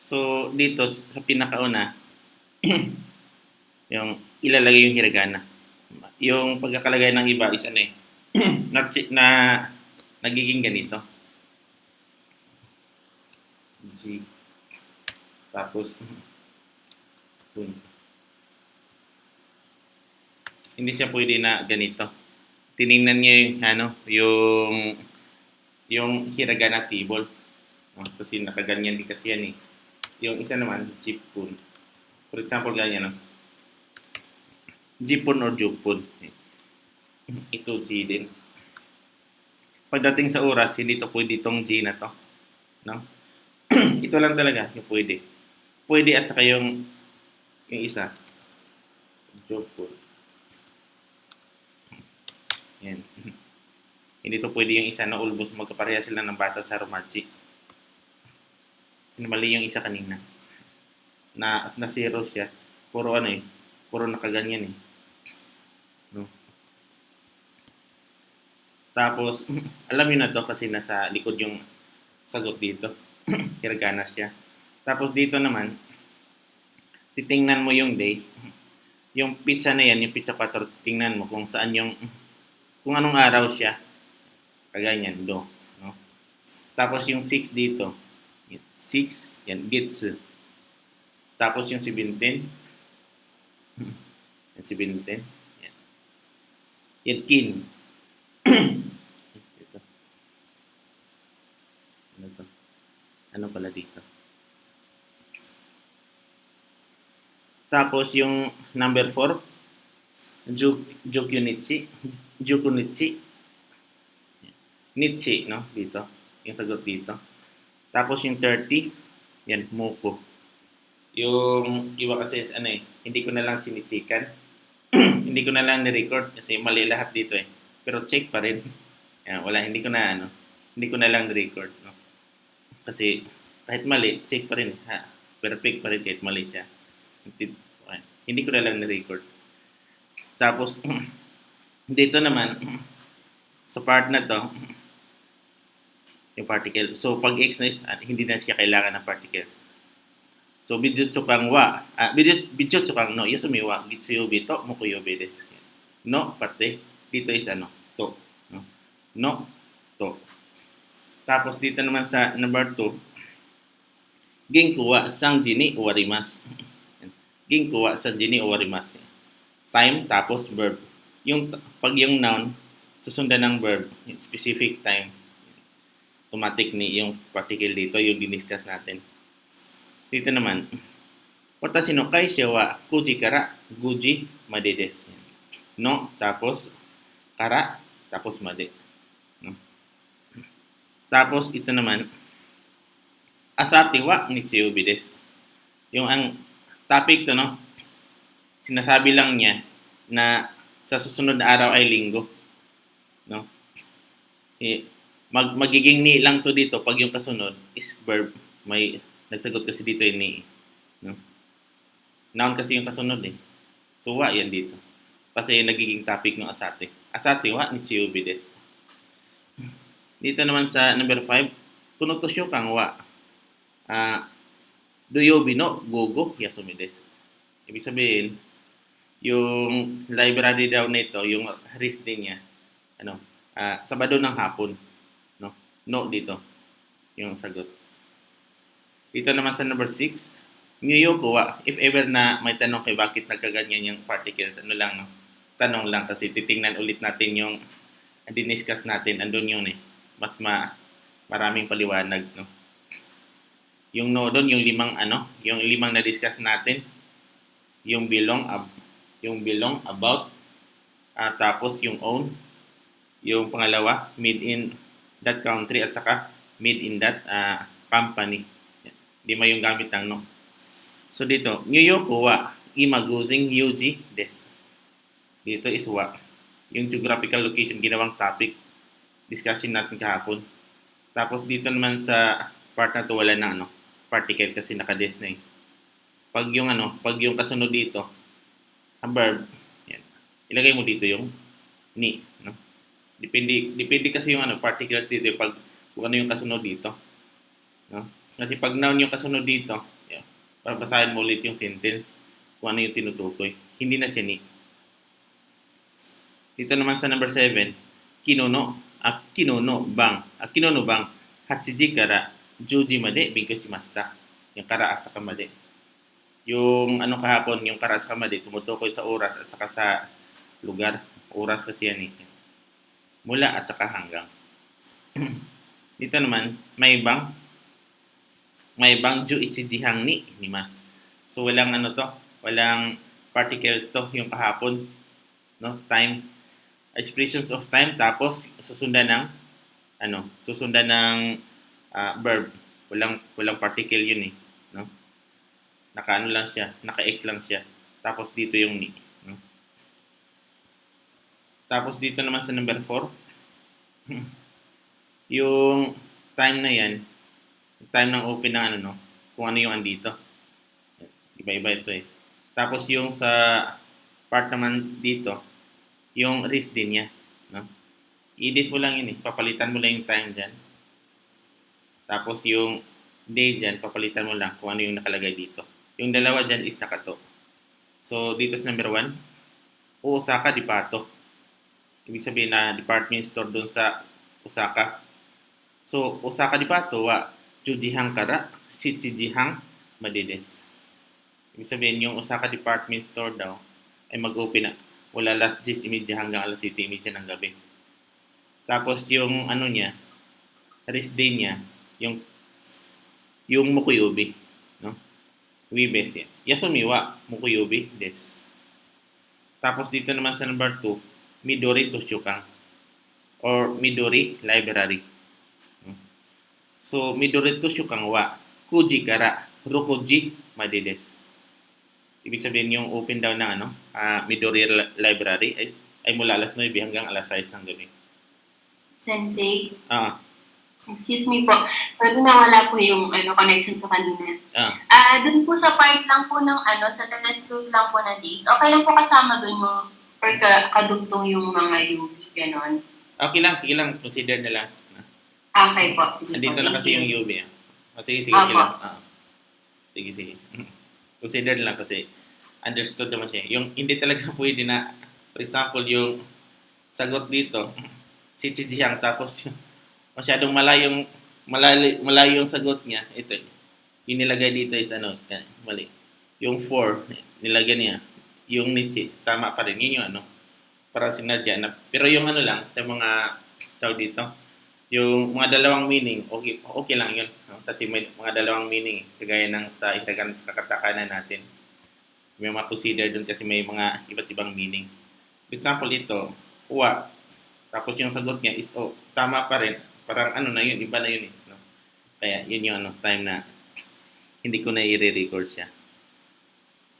So, dito sa pinakauna, yung ilalagay yung hiragana. Yung pagkakalagay ng iba is ano eh, na nagiging ganito. G. Tapos, hindi siya pwede na ganito. Tiningnan niya yung, yung hiragana table. Kasi nakaganyan din kasi yan eh. Yung isa naman, jipun. For example, ganyan, no? Jipun or jupun. Ito G din. Pagdating sa oras, hindi to pwede itong G na to. No? Ito lang talaga yung pwede. Pwede at saka yung isa. Jupun. Yan. Hindi to pwede yung isa na almost magkapareha sila ng basa sa Romaji. Sinamali yung isa kanina. Na zero siya. Puro ano eh. Puro nakaganyan eh. No? Tapos, alam niyo na to kasi nasa likod yung sagot dito. Hiragana siya. Tapos dito naman, titingnan mo yung day. Yung pizza na yan, yung pizza 4, tingnan mo kung saan yung, kung anong araw siya. Kaganyan, do. No? Tapos yung 6 dito. 6, yan, gets. Tapos yung 17. Yan, 17. Yan. Yan, kin. Ito. Ano to? Ano pala dito? Tapos yung number 4, Jukunichi. Jukunichi. Nichi, no? Dito. Yung sagot dito. Tapos yung 30, yan, Muko. Yung iba kasi, ano eh, hindi ko na lang chinichikan. Hindi ko na lang ni-record kasi mali lahat dito eh. Pero check pa rin. Yan, wala, hindi ko na lang ni-record. No? Kasi kahit mali, check pa rin. Ha? Perfect pa rin kahit mali siya. Hindi ko na lang ni-record. Tapos, dito naman, sa part na to, yung particle. So, pag X na is, hindi na siya kailangan ng particles. So, bijutsu kang wa. Bijutsu kang no. Yasumi wa. Gitsuyobi to. Mukuyobi desu. No, parte. Dito is ano? To. No, no to. Tapos, dito naman sa number 2, Ginko wa sanji ni owarimasu. Ginko wa sanji ni owarimasu. Time, tapos verb. Pag yung noun, susundan ng verb, specific time. Automatic ni yung particle dito, yung diniscuss natin. Dito naman, watashi no kaisha wa 9 kara 5 ji made desu. No, tapos kara, tapos made. No? Tapos ito naman, asate wa nichiyobi desu. Yung ang topic to, no? Sinasabi lang niya na sa susunod na araw ay linggo. No? Magiging ni lang to dito pag yung kasunod is verb. May nagsagot kasi dito yung ni. No? Noun kasi yung kasunod eh. So, wa yan dito. Kasi nagiging topic ng asate. Asate wa nichiyobi desu. Dito naman sa number 5, kunotosyo kang wa. Doyobi no gogo yasumi desu. Ibig sabihin, yung library daw nito, yung list din niya, Sabado ng hapon. No dito yung sagot. Dito naman sa number 6, Nyuyoko wa, if ever na may tanong kay bakit nagkaganyan yung particles, no? Tanong lang kasi titingnan ulit natin yung diniscuss natin, andun yun eh. Mas maraming paliwanag, no? Yung no doon, yung limang na-discuss natin, yung belong, about, tapos yung own, yung pangalawa, made in that country at saka made in that company. Lima yung gamit ng no. So dito, Nyuyoko wa imaguzing yuji desu. Dito is wa. Yung geographical location, ginawang topic. Discussion natin kahapon. Tapos dito naman sa part na to wala na particle kasi naka-des na eh. Pag yung kasunod dito, ang verb, yan. Ilagay mo dito yung ni, no? Depende kasi yung particles dito pag kung ano yung kasunod dito. No? Kasi pag noun yung kasunod dito, Babasahin mo ulit yung sentence kung ano yung tinutukoy. Hindi na siya ni. Dito naman sa number 7, kinono bang, 8時から10時まで勉強しました. Yung kara at saka made. Yung ano kahapon, yung kara at saka made, tumutukoy sa oras at saka sa lugar. Oras kasi yan eh. Mula at saka hanggang. Dito naman, may bang ju ichijihang ni mas. So walang ano to, walang particles to, yung kahapon, no? Time, expressions of time, tapos susundan ng verb. Walang particle yun eh, no? Naka-ano lang siya, naka-X lang siya. Tapos dito yung ni, no? Tapos dito naman sa number 4, yung time na yan, time ng open ng ano, no? Kung ano yung andito. Iba-iba ito eh. Tapos yung sa part naman dito, yung wrist din niya, no? I-edit mo lang yun eh. Papalitan mo lang yung time dyan. Tapos yung day dyan, papalitan mo lang kung ano yung nakalagay dito. Yung dalawa dyan is nakato. So, dito sa number 1, Osaka Dipato. Ibig sabihin na department store doon sa Osaka. So, Osaka Dipato wa Jujihang kara Shichijihang madides. Ibig sabihin yung Osaka department store daw ay mag-open na wala alas 10:30 hanggang alas 7:30 ng gabi. Tapos yung ano niya, rest day niya, yung Mukuyobi, no? Wibes yan. Yasumi wa Mukuyobi des. Tapos dito naman sa number 2, Midori Toshukan or Midori Library. So, Midori Toshukan wa Kuji kara Rokuji madides. Ibig sabihin yung open daw ng Midori Library ay mula alas 9 hanggang alas 6 ng gabi. Sensei? Excuse me po. Pero nawala po yung connection ko kanina. Dun po sa part lang po ng sa last 2 lang po na days, okay lang po kasama dun mo or kadugtong yung mga UV, ganon? Okay lang, sige lang. Consider na lang. Okay po, sige po. Andito na kasi yung UV. Sige, okay lang. Sige. Consider na lang kasi understood naman siya. Yung hindi talaga pwede na, for example, yung sagot dito, si Chijihang, tapos masyadong malayo yung sagot niya. Ito, yung nilagay dito is mali. Yung 4, nilagay niya. Yung Nietzsche, tama pa rin. Yun yung parang sinadya na. Pero yung lang, sa mga tao dito, yung mga dalawang meaning, okay lang yun. No? Kasi may mga dalawang meaning, kagaya ng sa itagan sa kakatakanan natin. May mga consider dun kasi may mga iba't ibang meaning. For example, ito, uwa. Tapos yung sagot niya is, tama pa rin. Parang na yun, iba na yun eh. No? Kaya yun yung time na hindi ko na i-record siya.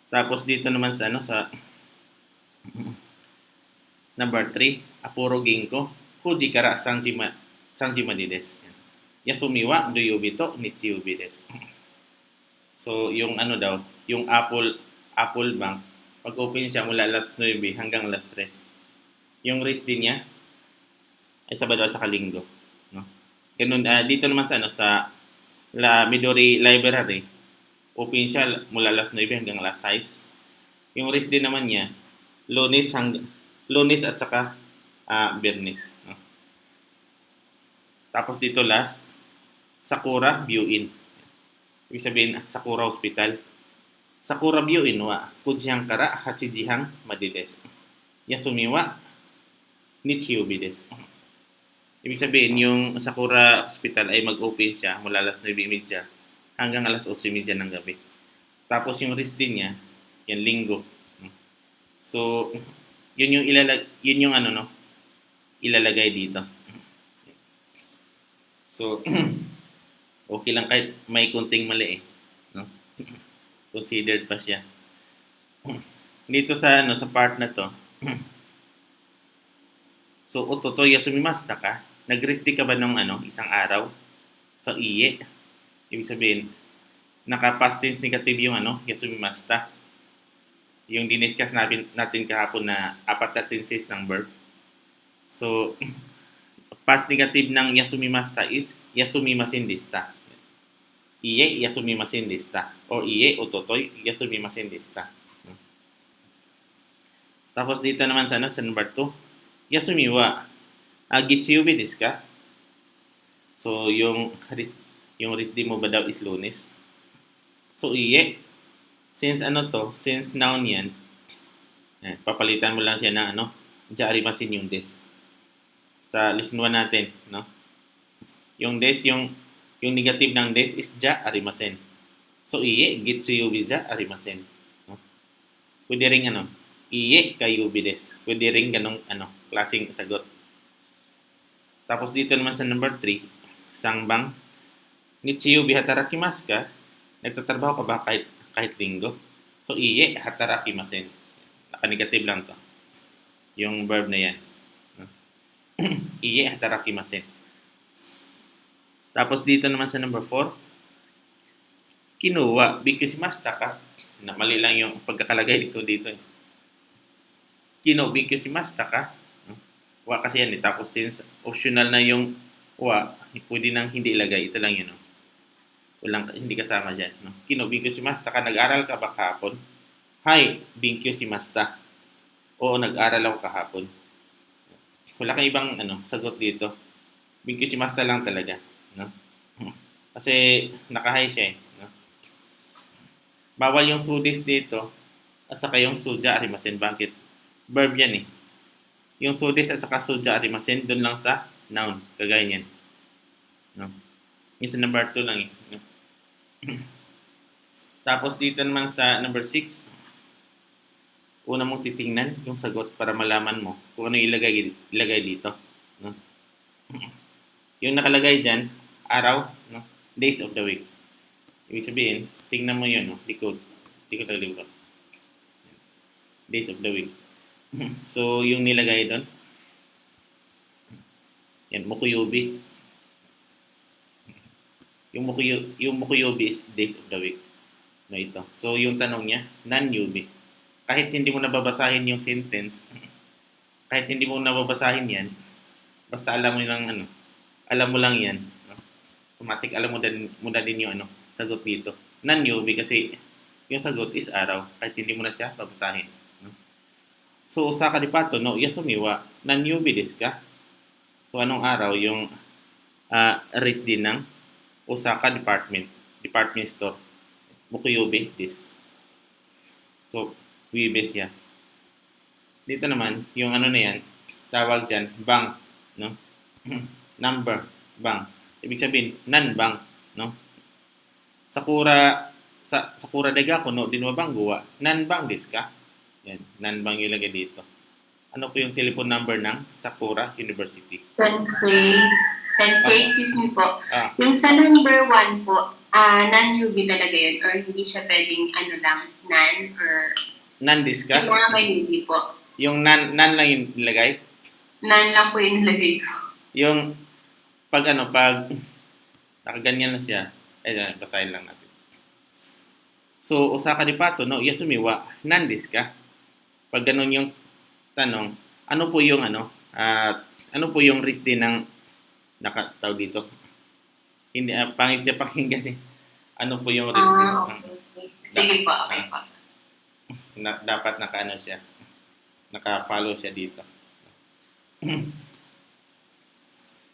Tapos dito naman sa number 3, Apuro Ginko, Kuji kara Sanji madides. Yasumi wa Doyobi to Nichiyobi desu. So, yung daw, yung Apple Bank, pag-open siya mula alas 9 hanggang alas 3. Yung rest din niya ay Sabado at saka Linggo, no? Ganun, dito naman sa La Midori Library, open siya mula alas 9 hanggang alas 6. Yung rest din naman niya, Lunes at saka Biyernes, no? Tapos dito last, Sakura View-in. Ibig sabihin, Sakura Hospital. Sakura View-in wa Kujihang kara Hachijihang madides. Yasumi wa Nichiyobi desu. Ibig sabihin, yung Sakura Hospital ay mag-open siya mula alas 9:30 hanggang alas 8:30 ng gabi. Tapos yung rest din niya, yan Linggo. So, yun yung ilalagay dito. So, okay lang kahit may kunting mali eh, no? Considered pa siya. Dito sa sa part na to. So, ototo yasumimasta ka? Nag-rest ka ba ng isang araw sa iye? Ibig sabihin, naka-past tense negative yung yasumimasta. Yung diniscuss natin kahapon na 4 na tenses ng verb. So, past negative ng yasumimasta is yasumimasen deshita. iie yasumimasen deshita or iie ototoy yasumimasen deshita. Tapos dito naman sa number 2, yasumi wa gitsuyubi desu ka? So yung rest day mo ba daw is Lunes? So iie, since since noun yan, papalitan mo lang siya ng ja arimasen yung des. Sa listen 1 natin, no? Yung des, yung negative ng des is ja arimasen. So iie gitsuyubi ja arimasen. No? Pwede ring iie kayubi des. Pwede ring ganong klaseng sagot. Tapos dito naman sa number 3, sangbang nichiyubi hatarakimasu ka? Nagtatrabaho ka ba kahit linggo? So iie hatarakimasen. Naka-negative lang to. Yung verb na yan. Iie hatarakimasen. Tapos dito naman sa number 4, kinuha bikyoshimashita ka? Mali lang yung pagkakalagay ko dito. Kinuha bikyoshimashita ka? Wa kasi yan. Tapos since optional na yung wa, pwede nang hindi ilagay. Ito lang yun. Hindi kasama dyan. Kinuha bikyoshimashita ka? Nag-aral ka ba kahapon? Hi, bikyoshimashita. Oo, nag-aral ako kahapon. Wala kang ibang sagot dito. Bikyoshimashita lang talaga. No? Kasi naka-high siya no? Bawal yung sudis dito at saka yung suja arimasen. Bakit? Verb yan Yung sudis at saka suja arimasen doon lang sa noun. Kagaya niyan. No? Yung sa number 2 lang no? Tapos dito naman sa number 6, una mong titingnan yung sagot para malaman mo kung ano ilagay dito. No? Yung nakalagay dyan, araw, no? Days of the week. Ibig sabihin, tingnan mo yun, likod. Likod. Days of the week. So, yung nilagay doon, yan, mukuyobi. Yung mukuyobi is days of the week. No, ito. So, yung tanong niya, non-yubi. Kahit hindi mo nababasahin yung sentence, kahit hindi mo nababasahin yan, basta alam mo lang yan, automatic alam mo na din yung sagot dito. Non-yubi kasi yung sagot is araw kahit hindi mo na siya babasahin. No? So, Osaka Dipato, no, yasumi wa non-yubi desu ka? So, anong araw yung rest din ng Osaka department store? Mukuyobi desu. So, wibes yan. Dito naman, yung na yan, tawag dyan, bang, no? Number, bang. Ibig sabihin, nan-bang, no? Sakura daga ko, no? Dinwabang guwa. Nan-bang desu ka? Yan, nan-bang ilagay dito. Ano po yung telephone number ng Sakura University? Sensei, excuse me po. Yung sa number 1 po, non-yubi talaga yun or hindi siya pwedeng lang, nan or... Nan desu ka? Yung mga may yubi po. Yung nan lang yung nilagay? Nan lang po yung nilagay ko. Yung pag nakaganyan na siya, basahin lang natin. So, Osaka Dipato, no, yasumi wa nan desu ka? Pag ganun yung tanong, ano po yung rest din ng nakataw dito? Hindi, pangit siya pakinggan Ano po yung rest din? Okay. Sige po, okay po. Dapat siya. Naka-follow siya dito.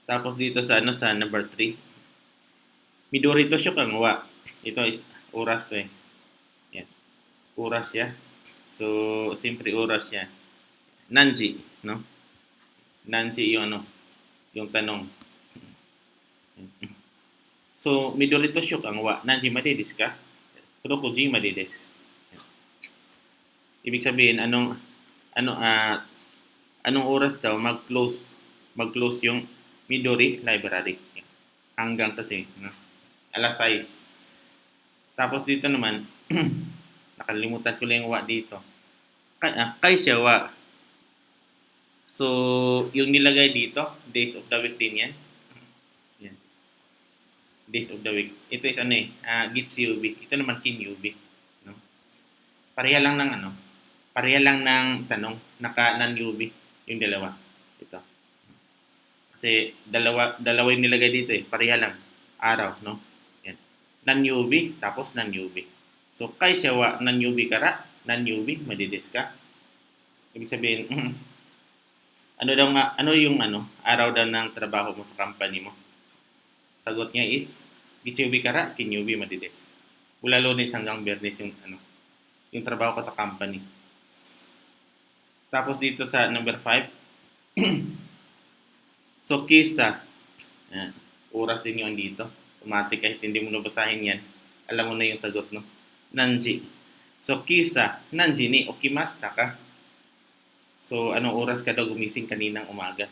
Tapos dito sa number 3. Midori to shok ang wa. Ito is oras to Yan. Oras siya. So, simpre oras siya. Nanji, no? Nanji yung yung tanong. So, midori to shok ang wa. Nanji made desu ka? Kurokuji made desu. Ibig sabihin, anong oras daw mag-close yung Midori Library. Hanggang kasi, no? Alas 6. Tapos dito naman, nakalimutan ko lang yung wa dito. Kaisha wa. So, yung nilagay dito, days of the week din yan. Yan. Days of the week. Ito is gitsyubi. Ito naman kinyubi. No? Pareha lang ng tanong, naka-non-yubi yung dalawa. Ito. Kasi dalawa yung nilagay dito pareha lang. Araw, no? Yan. non-UV, tapos non-UV. So, kaysa wa non-UV kara, non-UV, madides ka. Ibig sabihin, ano yung araw daw ng trabaho mo sa company mo? Sagot niya is, gits-UV kara, kin-UV, madides. Mula Lunes hanggang Biyernes yung trabaho ko sa company. Tapos dito sa number 5, so kisa, oras din yun dito. Automatic, kahit hindi mo nabasahin yan, alam mo na yung sagot, no? Nanji. So, kisa, nanji ni okimasta ka. So, anong oras ka daw gumising kaninang umaga?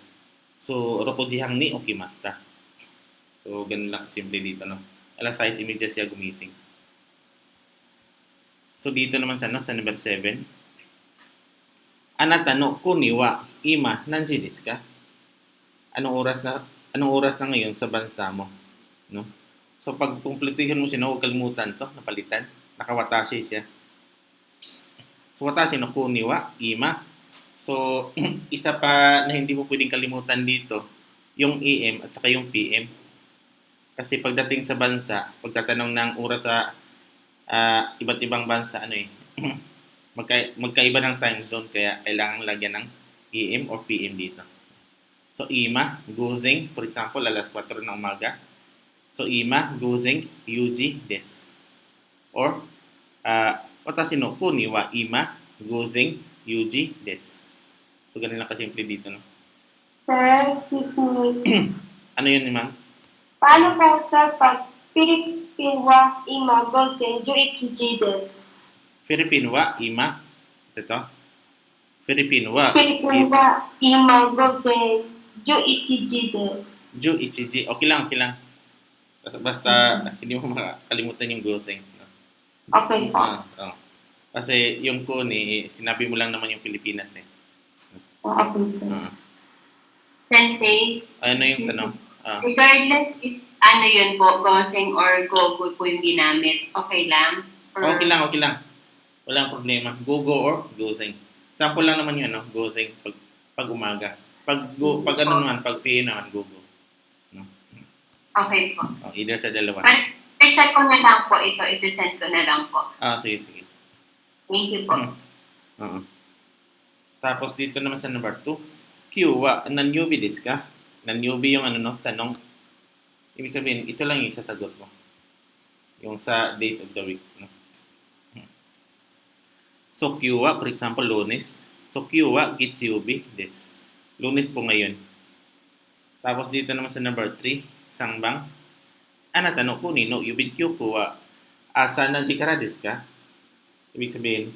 So, ropojihang ni okimasta. So, ganun lang simple dito, no? Alas 6:30 siya gumising. So, dito naman sa number 7, anata no kuni wa ima nanji desu ka? Anong oras na ngayon sa bansa mo, no? So, pag kumpletuhin mo siya, huwag kalimutan to, napalitan. Nakawatashi siya. So, watashi no kuni wa ima. So, isa pa na hindi mo pwedeng kalimutan dito, yung AM at saka yung PM. Kasi pagdating sa bansa, pagtatanong ng oras sa iba't ibang bansa, magkaiba ng time zone, kaya kailangan lagyan ng AM or PM dito. So, ima, guzeng, for example, alas 4 ng umaga. So, ima, guzeng, yuji desu. Or, watashi no kuni wa ima, guzeng, yuji desu. So, ganun lang kasimple dito, no? Sir, excuse me. Ano yun, ma'am? Paano po, sir, pag Philippine wa ima gosen 11 desu? Philippine wa ima. Ito? Philippine wa Philippine wa ima gosen 11 desu. Ju ichiji. Okay lang. Basta hindi mo makalimutan yung goseng. No? Okay po. Kasi yung kuni, sinabi mo lang naman yung Pilipinas eh. Okay, sir. Sensei, Ano yung tanong? regardless if yun po, goseng or gogo po yung ginamit, okay lang? Or... Okay lang. Walang problema. Gogo or goseng. Sample lang naman yun, no? Goseng pag umaga. Pag PM naman, gogo. No? Okay po. Either sa dalawa. I-check ko na lang po ito. I-send ko na lang po. Sige. Thank you po. Tapos dito naman sa number 2, Q wa nan-yubi desu ka? Nan-yubi yung tanong. Ibig sabihin, ito lang yung sasagot mo. Yung sa days of the week. No? So, Q wa, for example, Lunes. So, Q wa gitsubi desu. Lunes po ngayon. Tapos dito naman sa number 3, sangbang. Anata no kuni no yubin kyuku wa asa nanji kara desu ka? Ibig sabihin,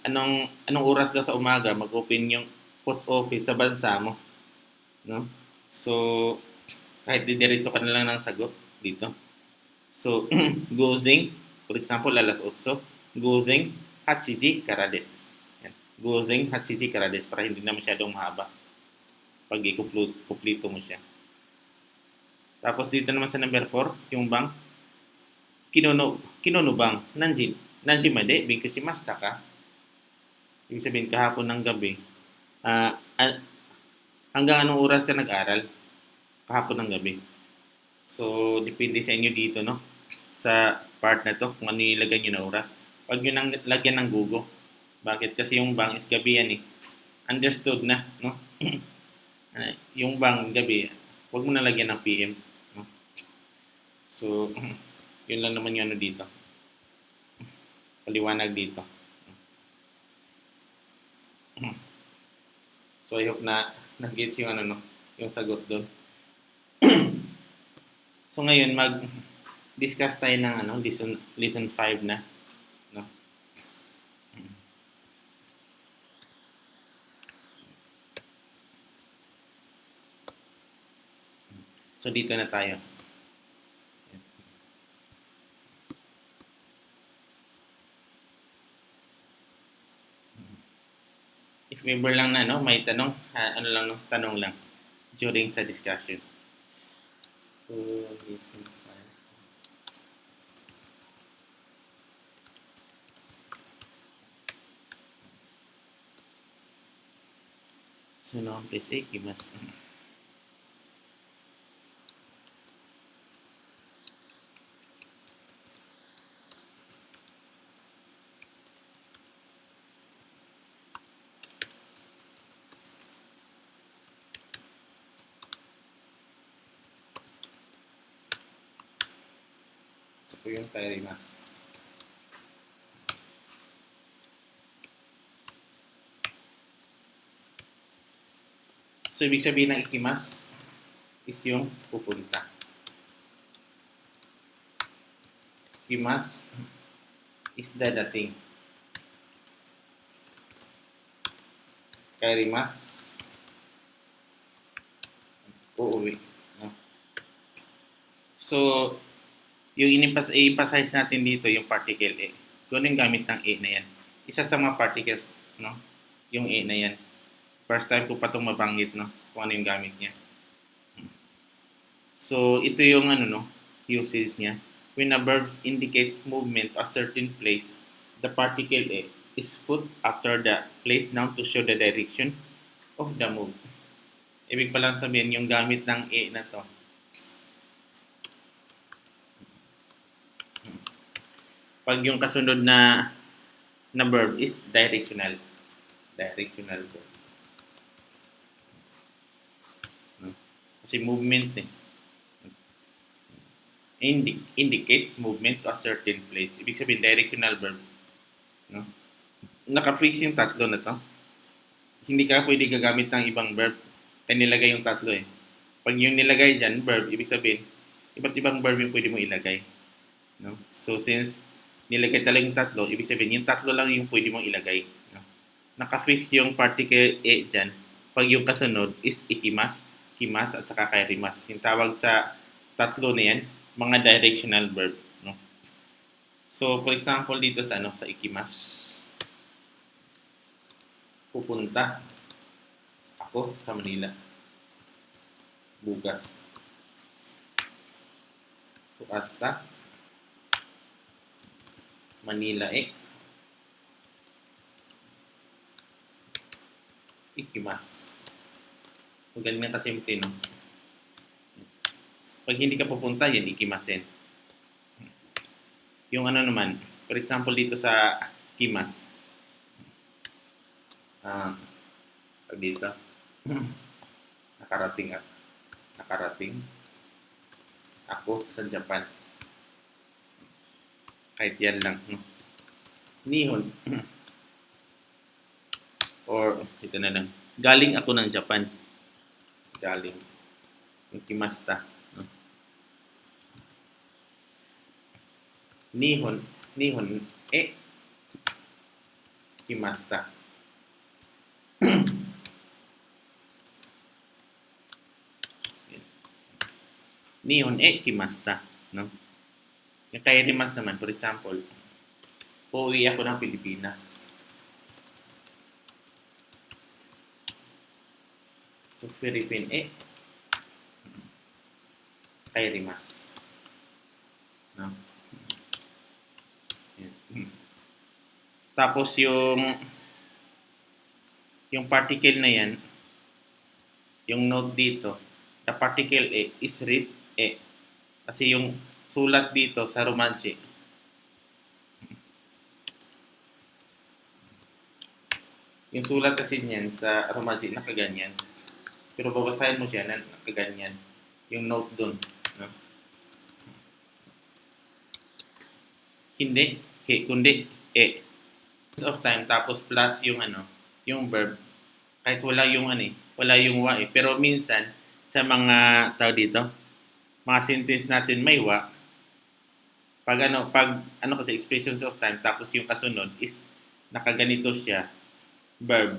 anong oras daw sa umaga mag-open yung post office sa bansa mo, no? So, kahit didiretso ka na lang ng sagot dito. So, gozeng, for example, alas 8, gozeng hachiji kara desu. Yan. Gozeng hachiji kara desu para hindi na masyadong mahaba pag i-complete mo siya. Tapos dito naman sa number 4, yung bang kinono bang nanji made bigkushimashita ka? Ibig sabihin, kahapon ng gabi, hanggang anong oras ka nag-aral? Kahapon ng gabi. So, depende sa inyo dito, no? Sa part na to, kung ano yung ilagay nyo na oras. Huwag nyo nang lagyan ng gugo. Bakit? Kasi yung bang is gabi yan eh. Understood na, no? Yung bang gabi, huwag mo na lagyan ng PM. No? So, yun lang naman yung dito. Paliwanag dito. So, I hope na nag-gets yung yung sagot doon. So, ngayon, mag-discuss tayo ng lesson 5 na. No? So, dito na tayo. If member lang na, may tanong, tanong lang during sa discussion. So, lesson 5. So, now, please, ikimasu. Ito yung kairimasu. So, ibig sabihin ng ikimasu is yung pupunta. Ikimasu is dadating. Kairimasu, uuwi. No? So, yung i-emphasize natin dito, yung particle A. Kung yung gamit ng A na yan. Isa sa mga particles, no? Yung A na yan. First time ko pa itong mabanggit, no? Kung ano yung gamit niya. So, ito yung usage niya. When a verb indicates movement to a certain place, the particle A is put after the place noun to show the direction of the move. Ibig palang sabihin, yung gamit ng A na to. Pag yung kasunod na verb is directional. Directional verb. Kasi movement indicates movement to a certain place. Ibig sabihin, directional verb. No? Naka-fix yung tatlo na to. Hindi ka pwede gagamit ng ibang verb. Kaya nilagay yung tatlo eh. Pag yung nilagay dyan, verb, ibig sabihin, iba't ibang verb yung pwede mo ilagay. No? So, since nilagay talaga yung tatlo, ibig sabihin, yung tatlo lang yung pwede mong ilagay. No? Naka-fix yung particle A dyan. Pag yung kasunod is ikimasu, kimasu, at saka kairimasu. Yung tawag sa tatlo na yan, mga directional verb. No? So, for example, dito sa, sa ikimasu, pupunta ako sa Manila bukas. So, hasta Manila ikimasu. So, ganyan kasimple, no? Pag hindi ka pupunta, yan ikimasen. Yung naman, for example, dito sa ikimasu, pag dito, nakarating ako sa Japan. Kahit yan lang, no? Nihon. Or, ito na lang. Galing ako ng Japan. Galing. Ikimasta. No? Nihon. Ikimasta. Nihon ikimasta. No? Yung kairimasu naman, for example, uuwi ako ng Pilipinas. So, Philippine kairimasu. No? Tapos yung particle na yan, yung note dito, the particle A is read A. Kasi yung sulat dito sa Romanche, yung sulat kasi niyan sa Romanche nakaganyan. Pero babasahin mo siya na nakaganyan. Yung note dun. No? Hindi. Kundi of time tapos plus yung yung verb. Kahit wala yung wala yung wa eh. Pero minsan sa mga tao dito, mga sentence natin may wa. Pag kasi expressions of time tapos yung kasunod is nakaganito siya, verb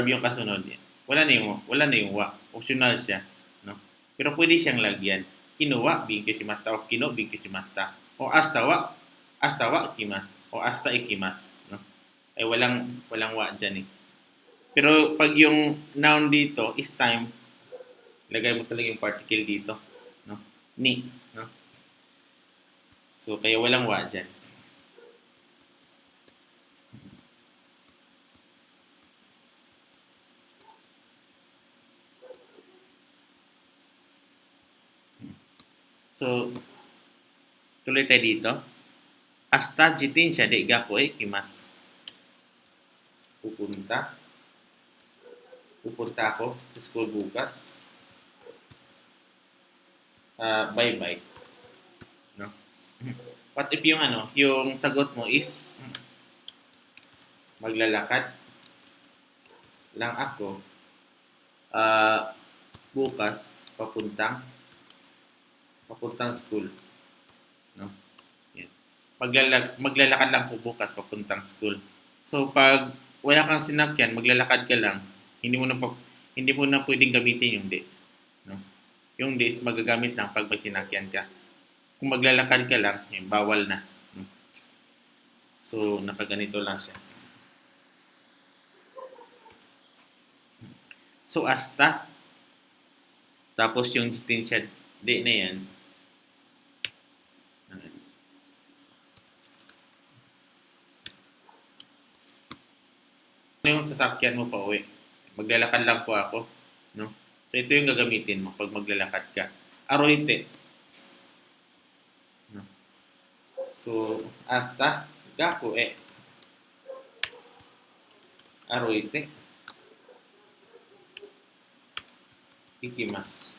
yung kasunod. Wala na yung wa. Optional siya, no? Pero pwede siyang lagyan. Kinuwa binkishimasta o kino binkishimasta. O hasta wa ikimasu o hasta ikimasu, no? Ay walang wa diyan eh. Pero pag yung noun dito is time, lagay mo talaga yung particle dito, no? Ni, no? So kaya walang wa diyan. So, tuloy tayo dito. Hasta jitensha de gakko ikimasu. Pupunta ako sa school bukas. Bye-bye. No? What if yung yung sagot mo is maglalakad lang ako bukas papuntang school, no? Yan. Maglalakad lang po bukas papuntang school. So pag wala kang sinakyan, maglalakad ka lang, hindi mo na pwedeng gamitin yung de, no? Yung de is magagamit lang pag may sinakyan ka. Kung maglalakad ka lang, bawal na. No? So nakaganito lang siya. So hasta tapos yung distinction de na yan. Ano yung sasakyan mo pa uwi? Maglalakad lang po ako, no? So ito yung gagamitin mo pag maglalakad ka. Aroite. No? So hasta gaku aroite ikimasu.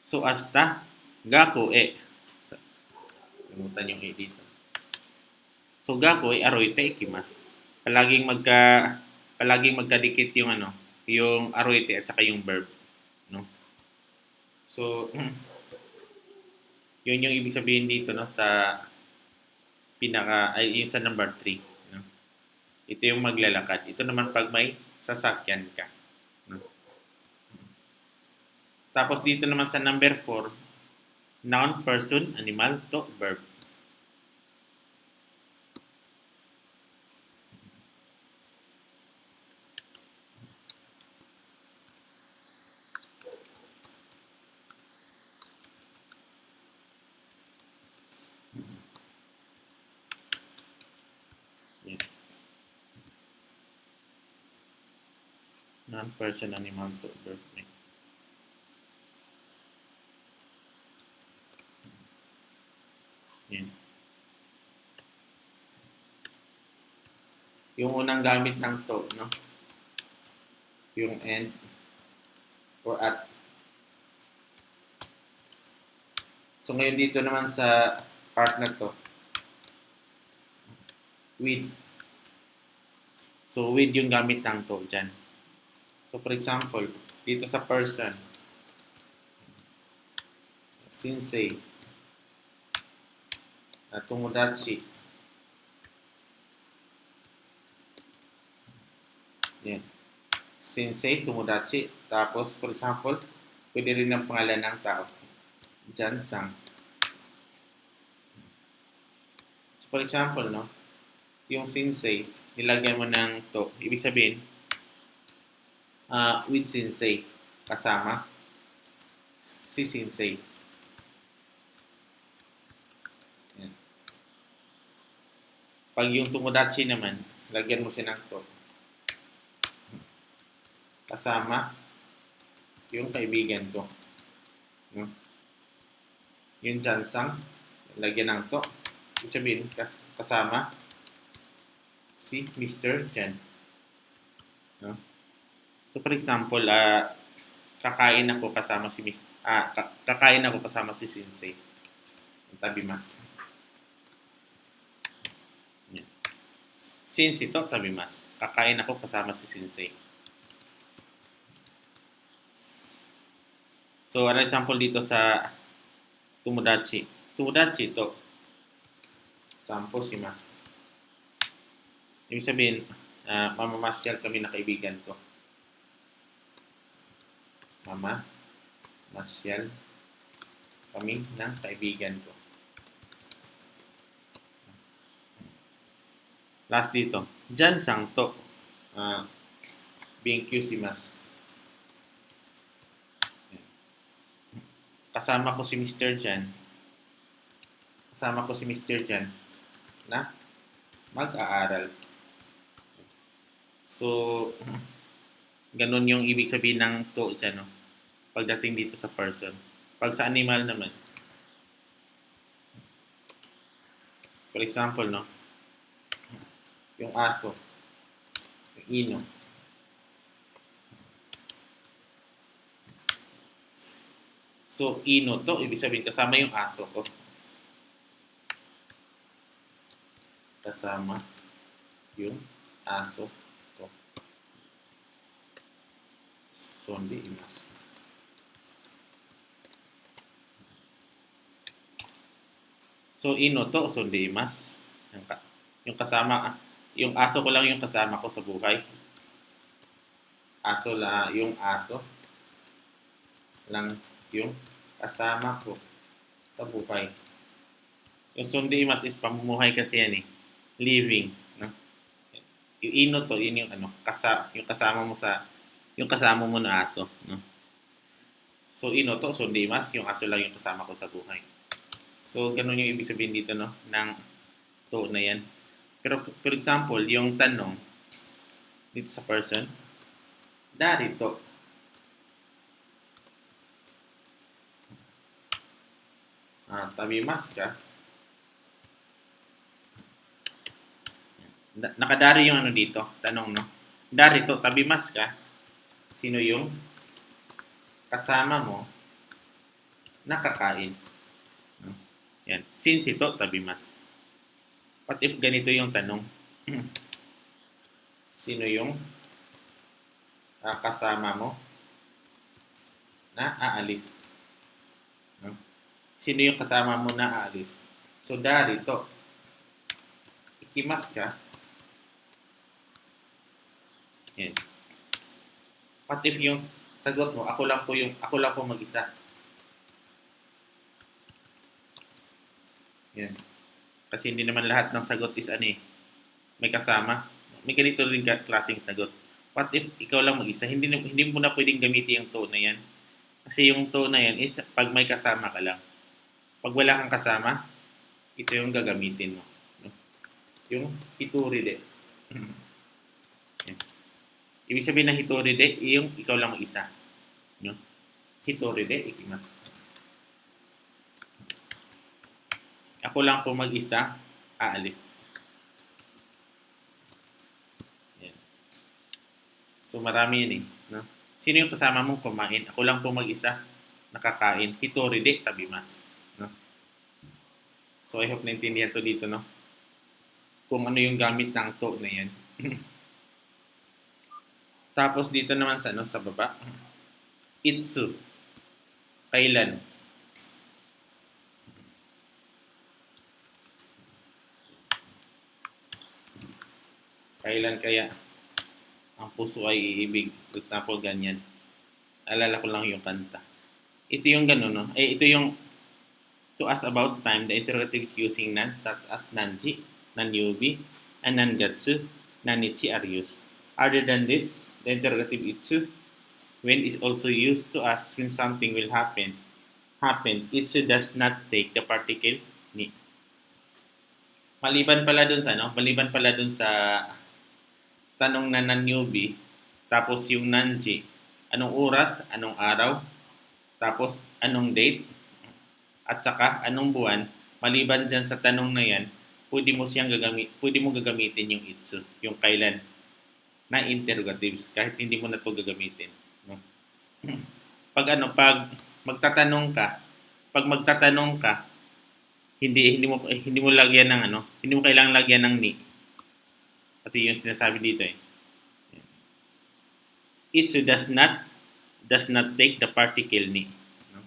So hasta gaku limutan yung dito. So gaku aroite ikimasu. Palaging magkadikit yung yung aroite at saka yung verb, no? So yun yung ibig sabihin dito, no, sa yung sa number 3, no? Ito yung maglalakad. Ito naman pag may sasakyan ka, no? Tapos dito naman sa number 4, noun, person, animal, to, verb. Noun, person, animal, to, verb. Yan. Yung unang gamit ng to, no? Yung and or at. So ngayon dito naman sa part na to, with. So with yung gamit ng to dyan. So for example, dito sa person, sensei, tomodachi. Yan. Sensei, tomodachi. Tapos, for example, pwede rin ang pangalan ng tao. Jansang. So, for example, no, yung sensei, nilagyan mo ng to. Ibig sabihin, with sensei, kasama si sensei. Yan. Pag yung tomodachi naman, lagyan mo siya ng to. Kasama yung kaibigan ko. No? Yung Jansang, lagyan ng to. Ibig sabihin, kasama si Mr. Jan. No? So, for example, kakain ako kasama si Sensei. Tabimasu. Yan. Since ito, tabimasu. Kakain ako kasama si Sensei. So, an example dito sa tomodachi. Tomodachi ito. Sampo si mas. Ibig sabihin, mamamasyal kami na kaibigan ko. Masyal kami ng kaibigan ko. Last dito. Jansang to. Benkyusimasu. Kasama ko si Mr. Jan. Na mag-aaral. So, ganun yung ibig sabihin ng to dyan, no? Pagdating dito sa person. Pag sa animal naman, for example, no, yung aso, yung ino, So, ino to, ibig sabihin kasama yung aso ko. Kasama yung aso ko. Sondiimasu. So, ino to, sondiimasu. Yung kasama, yung aso ko lang yung kasama ko sa buhay. Aso lang, yung aso lang yung kasama ko sa buhay. Yung sondiimasu is pamumuhay kasi yan eh. Living, no? Yung ino to, yun yung ano, yung kasama mo na aso, no? So ino to, sondiimasu, yung aso lang yung kasama ko sa buhay. So ganun yung ibig sabihin dito, no, ng to na yan. Pero for example, yung tanong dito sa person, darito. Tabimasu ka? Nakadari yung ano dito, tanong, no? Darito, tabimasu ka? Sino yung kasama mo nakakain? No? Yan. Since ito, tabimasu. What if ganito yung tanong? Sino yung kasama mo na aalis? No? Sino yung kasama mo na aalis? So, darito. Ikimasu ka? Yan. What if yung sagot mo, ako lang po mag-isa. Yan. Kasi hindi naman lahat ng sagot is may kasama. May ganito rin klaseng sagot. What if ikaw lang mag-isa? Hindi mo na pwedeng gamitin yung to na yan. Kasi yung to na yan is pag may kasama ka lang. Pag wala kang kasama, ito yung gagamitin mo. No? Yung hitoride. Ibig sabihin na hitoride, yung ikaw lang mag-isa. No? Hitoride, ikimasu. Ako lang po mag-isa, aalis. Yan. So marami yan eh. No? Sino yung kasama mong kumain? Ako lang po mag-isa, nakakain. Hitoride, tabimasu. No? So I hope naintindihan to dito, no? Kung ano yung gamit ng to na yan. Tapos dito naman sa baba, itsu. Kailan? Kailan kaya ang puso ay iibig? For example, ganyan. Alala ko lang yung kanta. Ito yung gano'n, no? Ito yung to ask about time, the interrogative using nan such as nanji, nanyubi, and nangatsu, nanichi are used. Other than this, the interrogative itsu, when is also used to ask when something will happen, itsu does not take the particle ni. Maliban pala dun sa tanong na nanyubi, tapos yung nanji, anong oras, anong araw, tapos anong date, at saka anong buwan, maliban dyan sa tanong na yan, pwede mo gagamitin yung itsu, yung kailan, na interrogatives, kahit hindi mo na ito gagamitin. No? Pag magtatanong ka, hindi mo lagyan ng hindi mo kailangang lagyan ng ni. Kasi yung sinasabi dito eh. Itsu does not take the particle ni. No?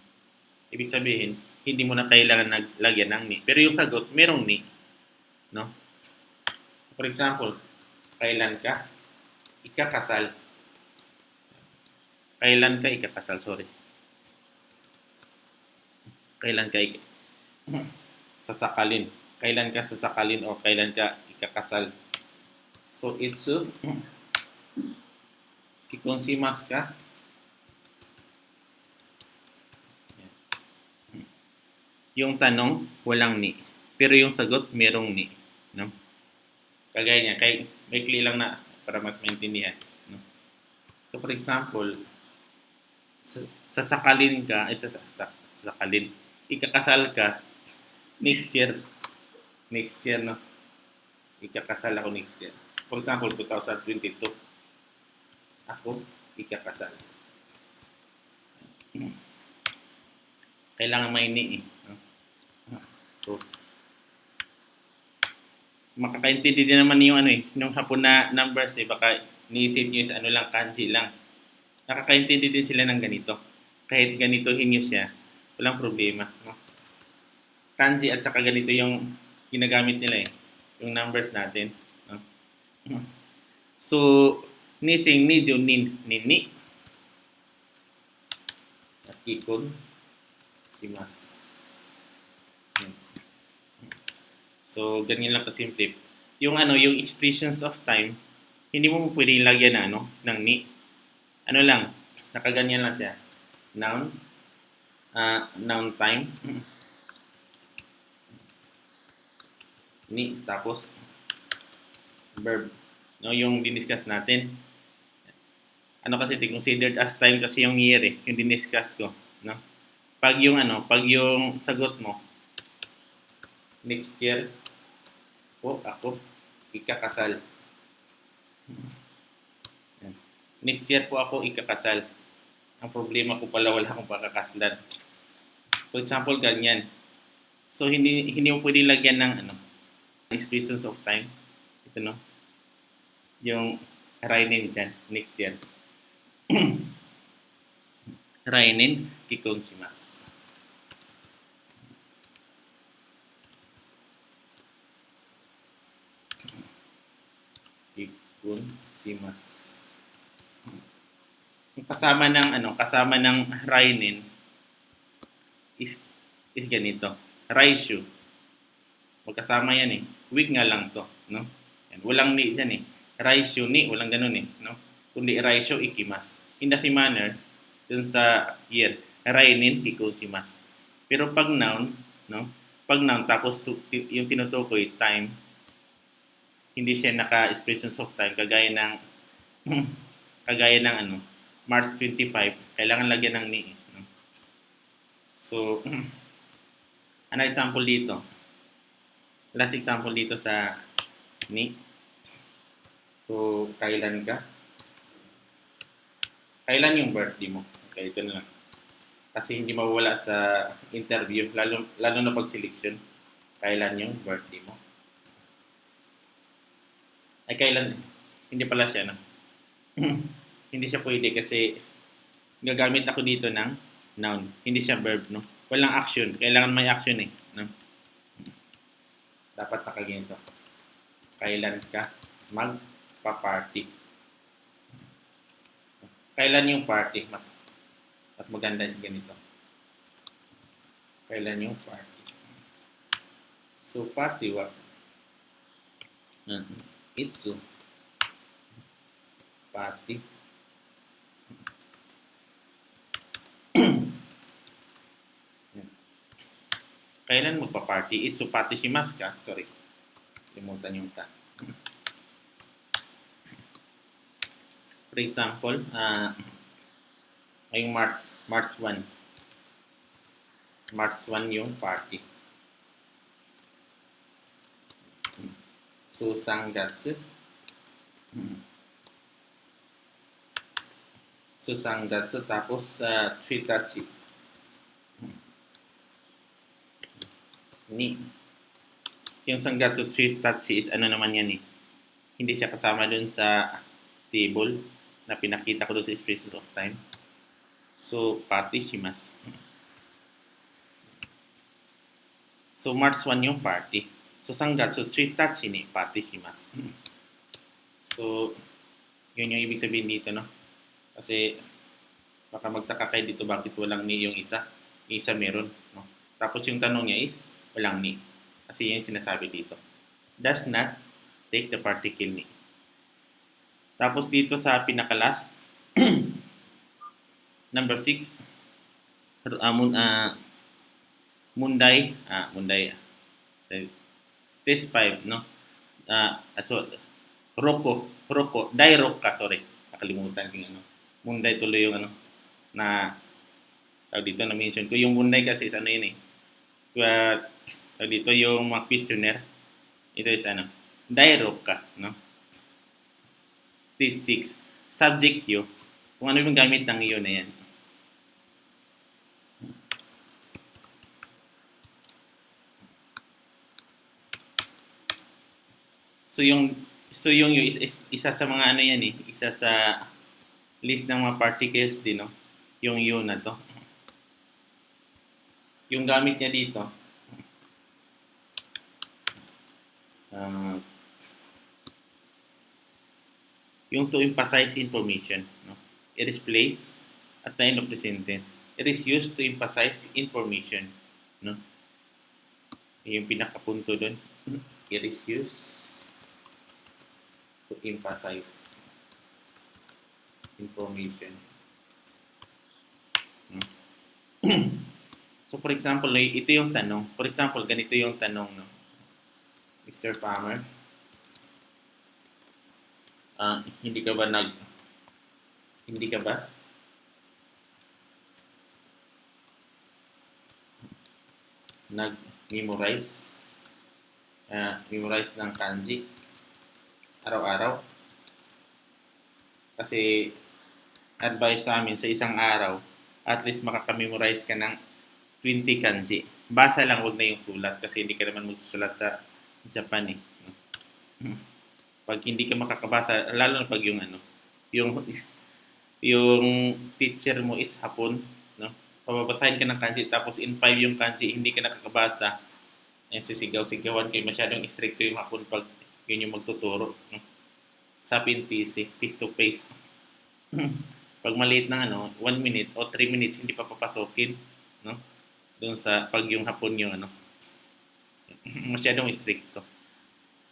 Ibig sabihin, hindi mo na kailangan lagyan ng ni. Pero yung sagot, merong ni. No? For example, kailan ka ikakasal? Kailan ka ikakasal? Sorry. Kailan ka sasakalin? Kailan ka sasakalin o kailan ka ikakasal? So, itsu, kikonsimasu ka? Yung tanong, walang ni. Pero yung sagot, merong ni. No? Kagaya niya, maikli lang na para mas maintindihan. No? So, for example, sasakalin ka, sasakalin, ikakasal ka next year, no? Ikakasal ako next year. For example, 2022. Ako, ikakasal. Kailangan may ni eh. No? So, makakaintindi din naman yung yung hapon na numbers eh. Baka niisip nyo is lang, kanji lang. Nakakaintindi din sila ng ganito. Kahit ganitohin nyo siya, walang problema. No? Kanji at saka ganito yung ginagamit nila eh. Yung numbers natin. No? So, nising ni junin nini. At kikon shimasu. So, ganyan lang kasimple. Yung yung expressions of time, hindi mo pwedeng lagyan ng ni. Ano lang, nakaganyan lang siya. Noun, noun time, ni, tapos verb. No, yung diniscuss natin. Ano kasi considered as time kasi yung year eh, yung diniscuss ko, no? Pag yung sagot mo next year po ako ikakasal. Next year po ako ikakasal. Ang problema ko pala wala akong pakakasalan. For example, ganyan. So hindi mo pwedeng lagyan ng expressions of time. Ito no. Yung rainin dyan, next year. Rainin kikonshimasu. Kikonshimasu. Kasama ng rainin is ganito. Raishu. Magkasama yan eh. Week nga lang to, no? Yan. Walang ni dyan eh. Raishu ni, walang ganun eh, no? Kundi raishu ikimasu. In the same manner, dun sa year, rainin kikonshimasu. Pero pag noun, no? Pag noun tapos yung tinutukoy time, hindi siya naka-expressions of time kagaya ng March 25, kailangan lagyan ng ni. No? So, ano example dito? Last example dito sa ni. So, kailan ka? Kailan yung birthday mo? Okay, ito na lang. Kasi hindi mawala sa interview, lalo na pag selection. Kailan yung birthday mo? Ay, kailan? Hindi pala siya, no? Hindi siya pwede kasi gagamit ako dito ng noun. Hindi siya verb, no? Walang action. Kailangan may action eh, no? Dapat nakaganito. Kailan ka magpa-party? Kailan yung party? Mas maganda is ganito. Kailan yung party? So, party wa? Itsu. Party. Kailan magpa-party? Itsu party shimasu ka? Sorry. Limutan yung ta. For example, ngayong March 1. March 1 yung party. So, sangatsu. So, sangatsu tapos Tritachi. Ni. Yung sangatsu Tritachi is naman yan eh. Hindi siya kasama dun sa table na pinakita ko doon sa expression of time. So, party shimasu. So, March 1 yung party. So, sangatsu Tritachi ni party shimasu. So, yun yung ibig sabihin dito, no? Kasi, baka magtaka kayo dito bakit walang ni yung isa. Yung isa meron, no? Tapos yung tanong niya is, walang ni. Kasi yun yung sinasabi dito. Does not take the particle ni. Tapos dito sa pinakalas, number 6, Munday, test 5, no? So, Roko, Dairoka, sorry. Nakalimutan ko yung Munday tuloy yung na dito na-mention ko. Yung Munday kasi is yun eh. Dito yung mga questionnaire. Ito is Dairoka, no? Test 6, subject you. Kung ano yung gamit ng iyo na yan. So yung is isa sa mga ano yan eh, isa sa list ng mga particles din, no? Yung U na to. Yung gamit niya dito, ah, yung to emphasize information, no? It is placed at the end of the sentence. It is used to emphasize information, no? Yung pinakapunto doon. It is used to emphasize information. No? So for example, ito yung tanong. For example, ganito yung tanong, no? Mr. Palmer, hindi ka ba nag-memorize ng kanji araw-araw? Kasi advice sa amin sa isang araw, at least makaka-memorize ka ng 20 kanji. Basa lang, huwag na yung sulat kasi hindi ka naman magsusulat sa Japan eh. Pag hindi ka makakabasa, lalo na pag yung yung teacher mo is Hapon, no? Pababasahin ka ng kanji tapos in 5 yung kanji hindi ka nakakabasa, sisigaw-sigawan kayo, masyadong stricto yung Hapon pag yun yung magtuturo, no? Sa PNPC, face to face. Pag maliit na 1 minute o 3 minutes hindi pa papasokin, no? Doon sa pag yung Hapon yung masyadong stricto.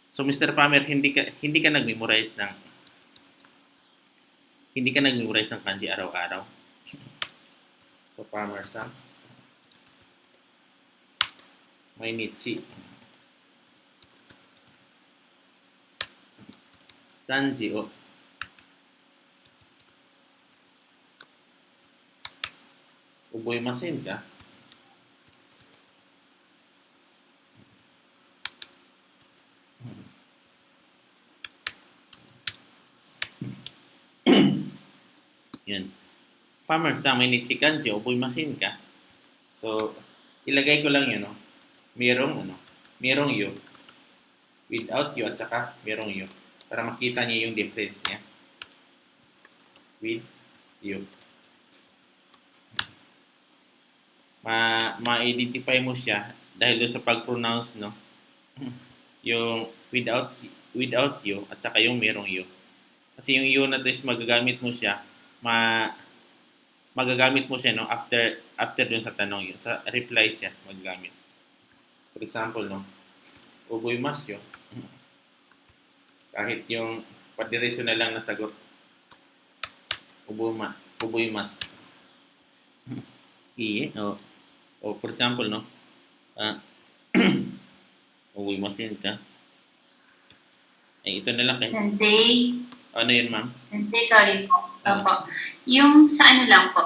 So Mr. Palmer, hindi ka nag-memorize ng kanji araw-araw. So Palmer Sam, Mainichi kanji o uboimasen ka? Yan. Farmers na may nichi kanji, uboimasen ka. So, ilagay ko lang yun, no? Merong yu. Without yu at saka merong yu. Para makita niyo yung difference niya. With yu. Ma-identify mo siya dahil doon sa pag-pronounce, no? Yung without yu at saka yung merong yu. Kasi yung yu na to is magagamit mo siya no after dun sa tanong yun, sa reply siya magagamit. For example, no, uboimasu, kahit yung padiretso na lang na sagot, uboimasu. Iye, o for example, no, uboimasen ka. Ito na lang kayo. Sensei. Ano yun, ma'am? Sensei, sorry po. Opo. Yung sa lang po,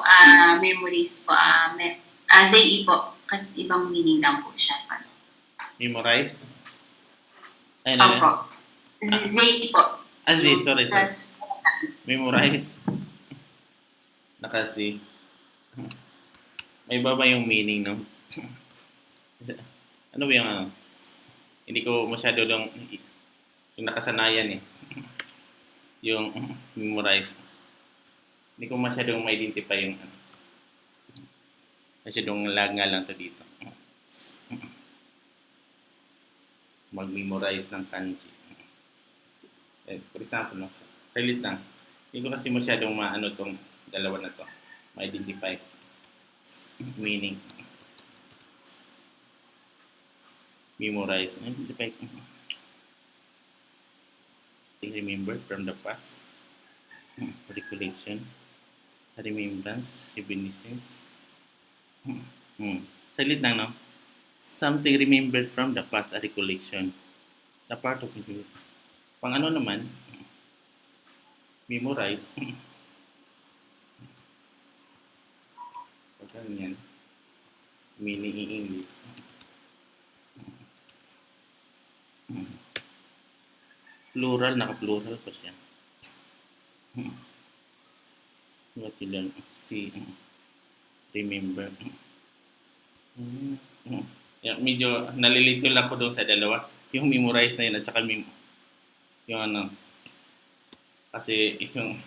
memories po, ZE po. Kasi ibang meaning lang po siya. Memorize? Opo. ZE po. Sorry. Memorize. Nakasi. May baba yung meaning, no? Ano ba yung hindi ko masyado yung nakasanayan eh. Yung memorize. Hindi ko masyadong ma-identify yung masyadong lag nga lang to dito. Mag-memorize ng kanji. For example, no, relate lang. Hindi ko kasi masyadong tong dalawa na to. Ma-identify meaning. Memorize. Identify. Remember from the past, recollection, remembrance, reminiscence. Salit lang, no? Something remembered from the past, a recollection. The part of it. Pang naman, memorize. Pagka yan, meaning in English. Plural, naka-plural pa siya. What you learn? See, remember. Yeah, medyo nalilito lang ko doon sa dalawa. Yung memorize na yun at saka Yung ano, kasi yung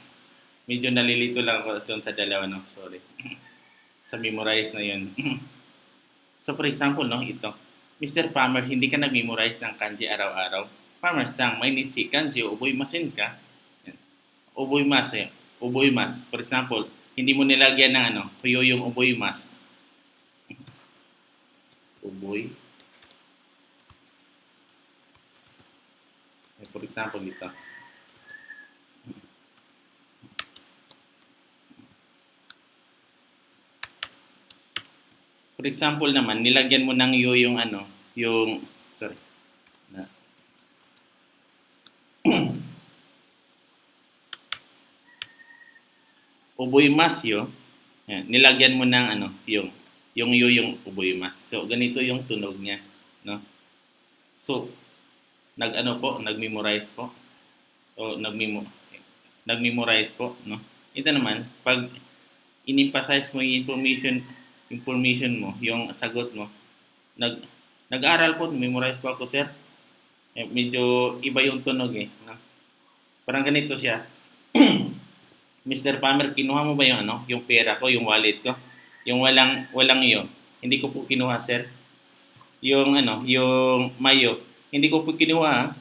medyo nalilito lang ako doon sa dalawa, no? Sorry. Sa memorize na yun. So for example, no, ito. Mr. Farmer, hindi ka nag-memorize ng kanji araw-araw. Farmer sang, may nitsi kanji, uboy masin ka. Uboy mas eh. Uboy mas. For example, hindi mo nilagyan ng ano, puyo yung uboy mas. Uboy. For example, ito. For example naman, nilagyan mo ng yo yung ano, yung, sorry. Uboy mas yo, yan, nilagyan mo ng ano, yung yo yung uboy mas. So, ganito yung tunog niya, no? So, nag-ano po, nag-memorize po. O nag-memorize po, no? Ito naman, pag in-emphasize mo yung information mo, yung sagot mo, nag-aral po, memorize po ako, sir. Medyo iba yung tunog eh, no? Parang ganito siya. Mr. Palmer, kinuha mo ba yung ano, yung pera ko, yung wallet ko? Yung walang iyo. Hindi ko po kinuha, sir. Yung ano, yung mayo, hindi ko po kinuha.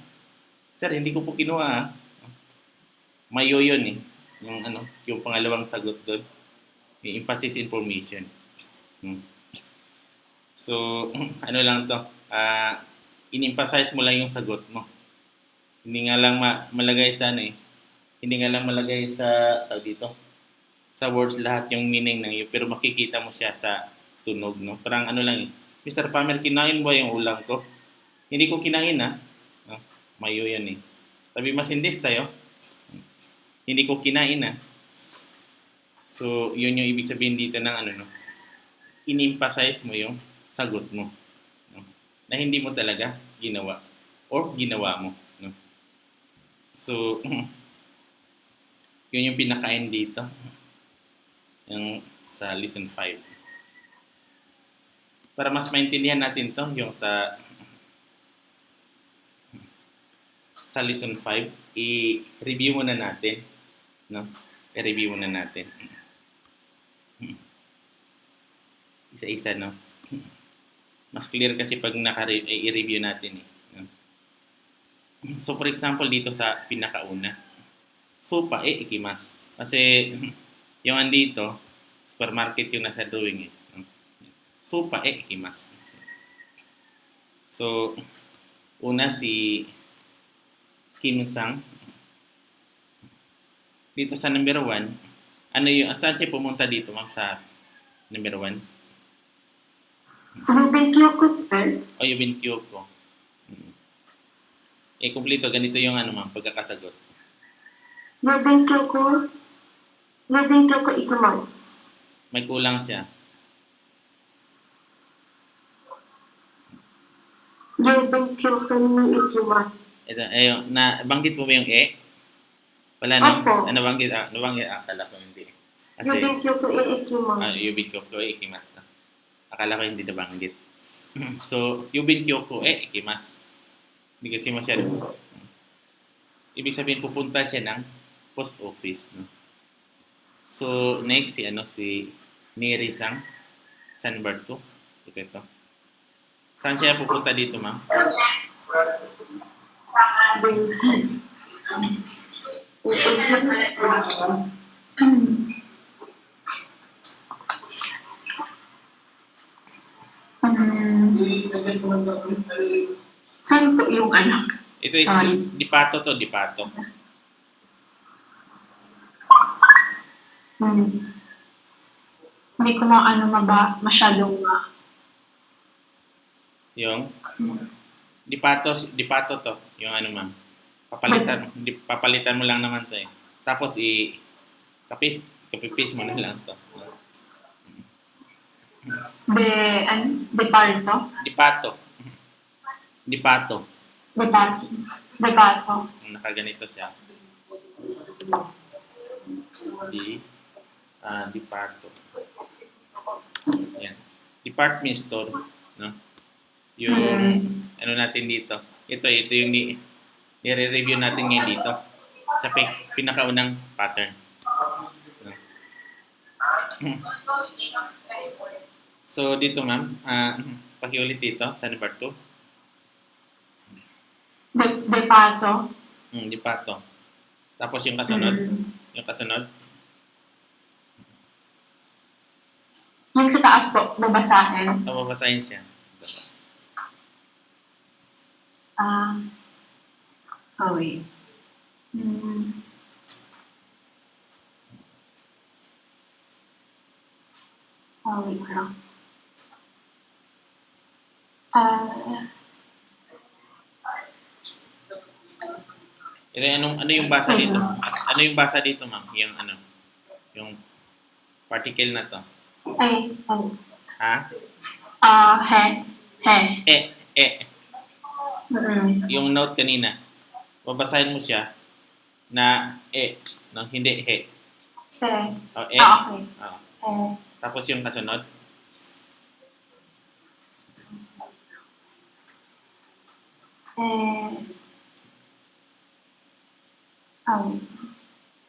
Sir, hindi ko po kinuha. Mayo yun eh. Yung ano, yung pangalawang sagot doon. Yung emphasis information. So, ano lang to, in-emphasize mo lang yung sagot mo. Hindi nga lang malagay sa ano eh. Hindi nga lang malagay sa dito. Sa words lahat yung meaning ng iyo, pero makikita mo siya sa tunog, no? Parang ano lang eh. Mr. Palmer, kinain mo yung ulam ko? Hindi ko kinain ah. Mayo yan eh. Sabi masindis tayo. Hindi ko kinain ah. So, yun yung ibig sabihin dito ng ano, no? In-emphasize mo yung sagot mo. No? Na hindi mo talaga ginawa. Or ginawa mo. No? So, yun yung pinakain dito. Yung sa lesson 5. Para mas maintindihan natin to yung sa lesson 5, i-review muna natin, no? I-review muna natin. Isa-isa, no? Mas clear kasi pag i-review natin eh. No? So for example dito sa pinakauna, supa ikimas. Kasi yung andito, supermarket yung nasa drawing eh. Supa ikimas. So, una si Kim Sang. Dito sa number 1, ano yung, saan siya pumunta dito, ma'am, sa number 1? Yubin Kyoko, sir. O Yubin Kyoko. Kumplito, ganito yung ano, ma'am, pagkakasagot. Yubin Kyoko ikimasu. May kulang siya. Yubin Kyoko ni ikimasu. Ito, banggit mo ba yung Wala na. Opo. Nabanggit, akala ko hindi. Kasi, Yubin Kyoko ikimasu. Yubin Kyoko ikimasu. Akala ko hindi nabanggit. So, Yubin Kyoko ikimasu. Hindi kasi masyado. Ibig sabihin, pupunta siya ng post office. No? So, next, si Neri-sang. Sa number 2. Ito. Saan siya pupunta dito, ma'am? Saan po yung ano? Ito is Dipato to, Dipato. Hindi ko na masyadong Yung Dipato to, yung ano, ma'am. Papalitan mo lang naman to eh. Tapos kapipis mo na lang to. Departo? Dipato. Debato. Nakaganito siya. Dipato. Yan. Department store, no? Yung ano natin dito. Ito yung i-review natin ngayon dito sa pinakaunang pattern. No? So dito ma'am, pakiulit dito sa number 2. De pato. Di pato. Tapos yung kasunod, yung kasunod, Yung sa taas po, babasahin. babasahin siya. Wait. Wait lang. Ano yung basa dito? Ano yung basa dito, ma'am? Yung ano? Yung particle na to. Ha? He. Yung note kanina. Babasahin mo siya na no, hindi he. O, Okay. Tapos yung kasunod.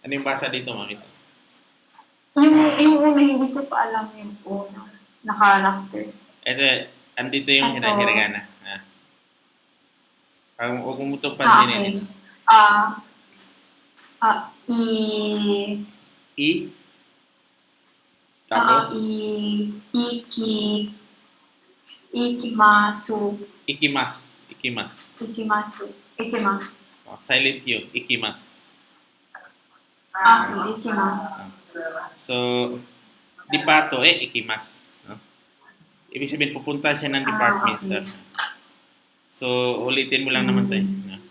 Ano yung basa dito, ma'am? Ito. Yung una, hindi ko pa alam yung una na character. Ito, andito yung Ito. hiragana. Huwag mo itong pansinin. I. Tapos, Ikimasu. ikimas. Silent Q, ikimas. Ikimasu. So, di pato ikimas. No? Ibig sabihin, pupunta siya ng department store. So, ulitin mo lang naman tayo. No?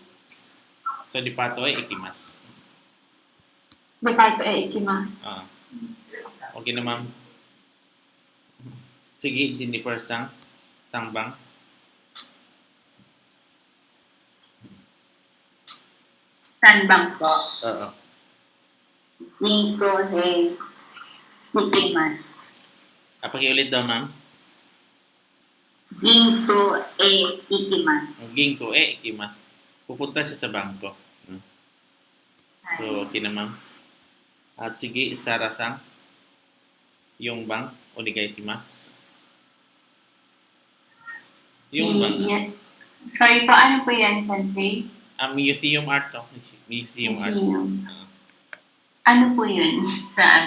So, di pato ikimas. De pato ikimasu. Okay na, ma'am. Sige, Jennifer Sangbang. Sanbang po. Oo. Ginko he ikimasu. Pakiulit daw, ma'am. Ginko e ikimasu. Ginko ikimas. Pupunta siya sa bangko. No? So, okay na, ma'am. At sige, Sarah-san. Yung bang, onegaishimasu. Yung bang. Yes. Sorry po, ano po yan, Sensei? Museum art to. Museum art. Ano po yun sa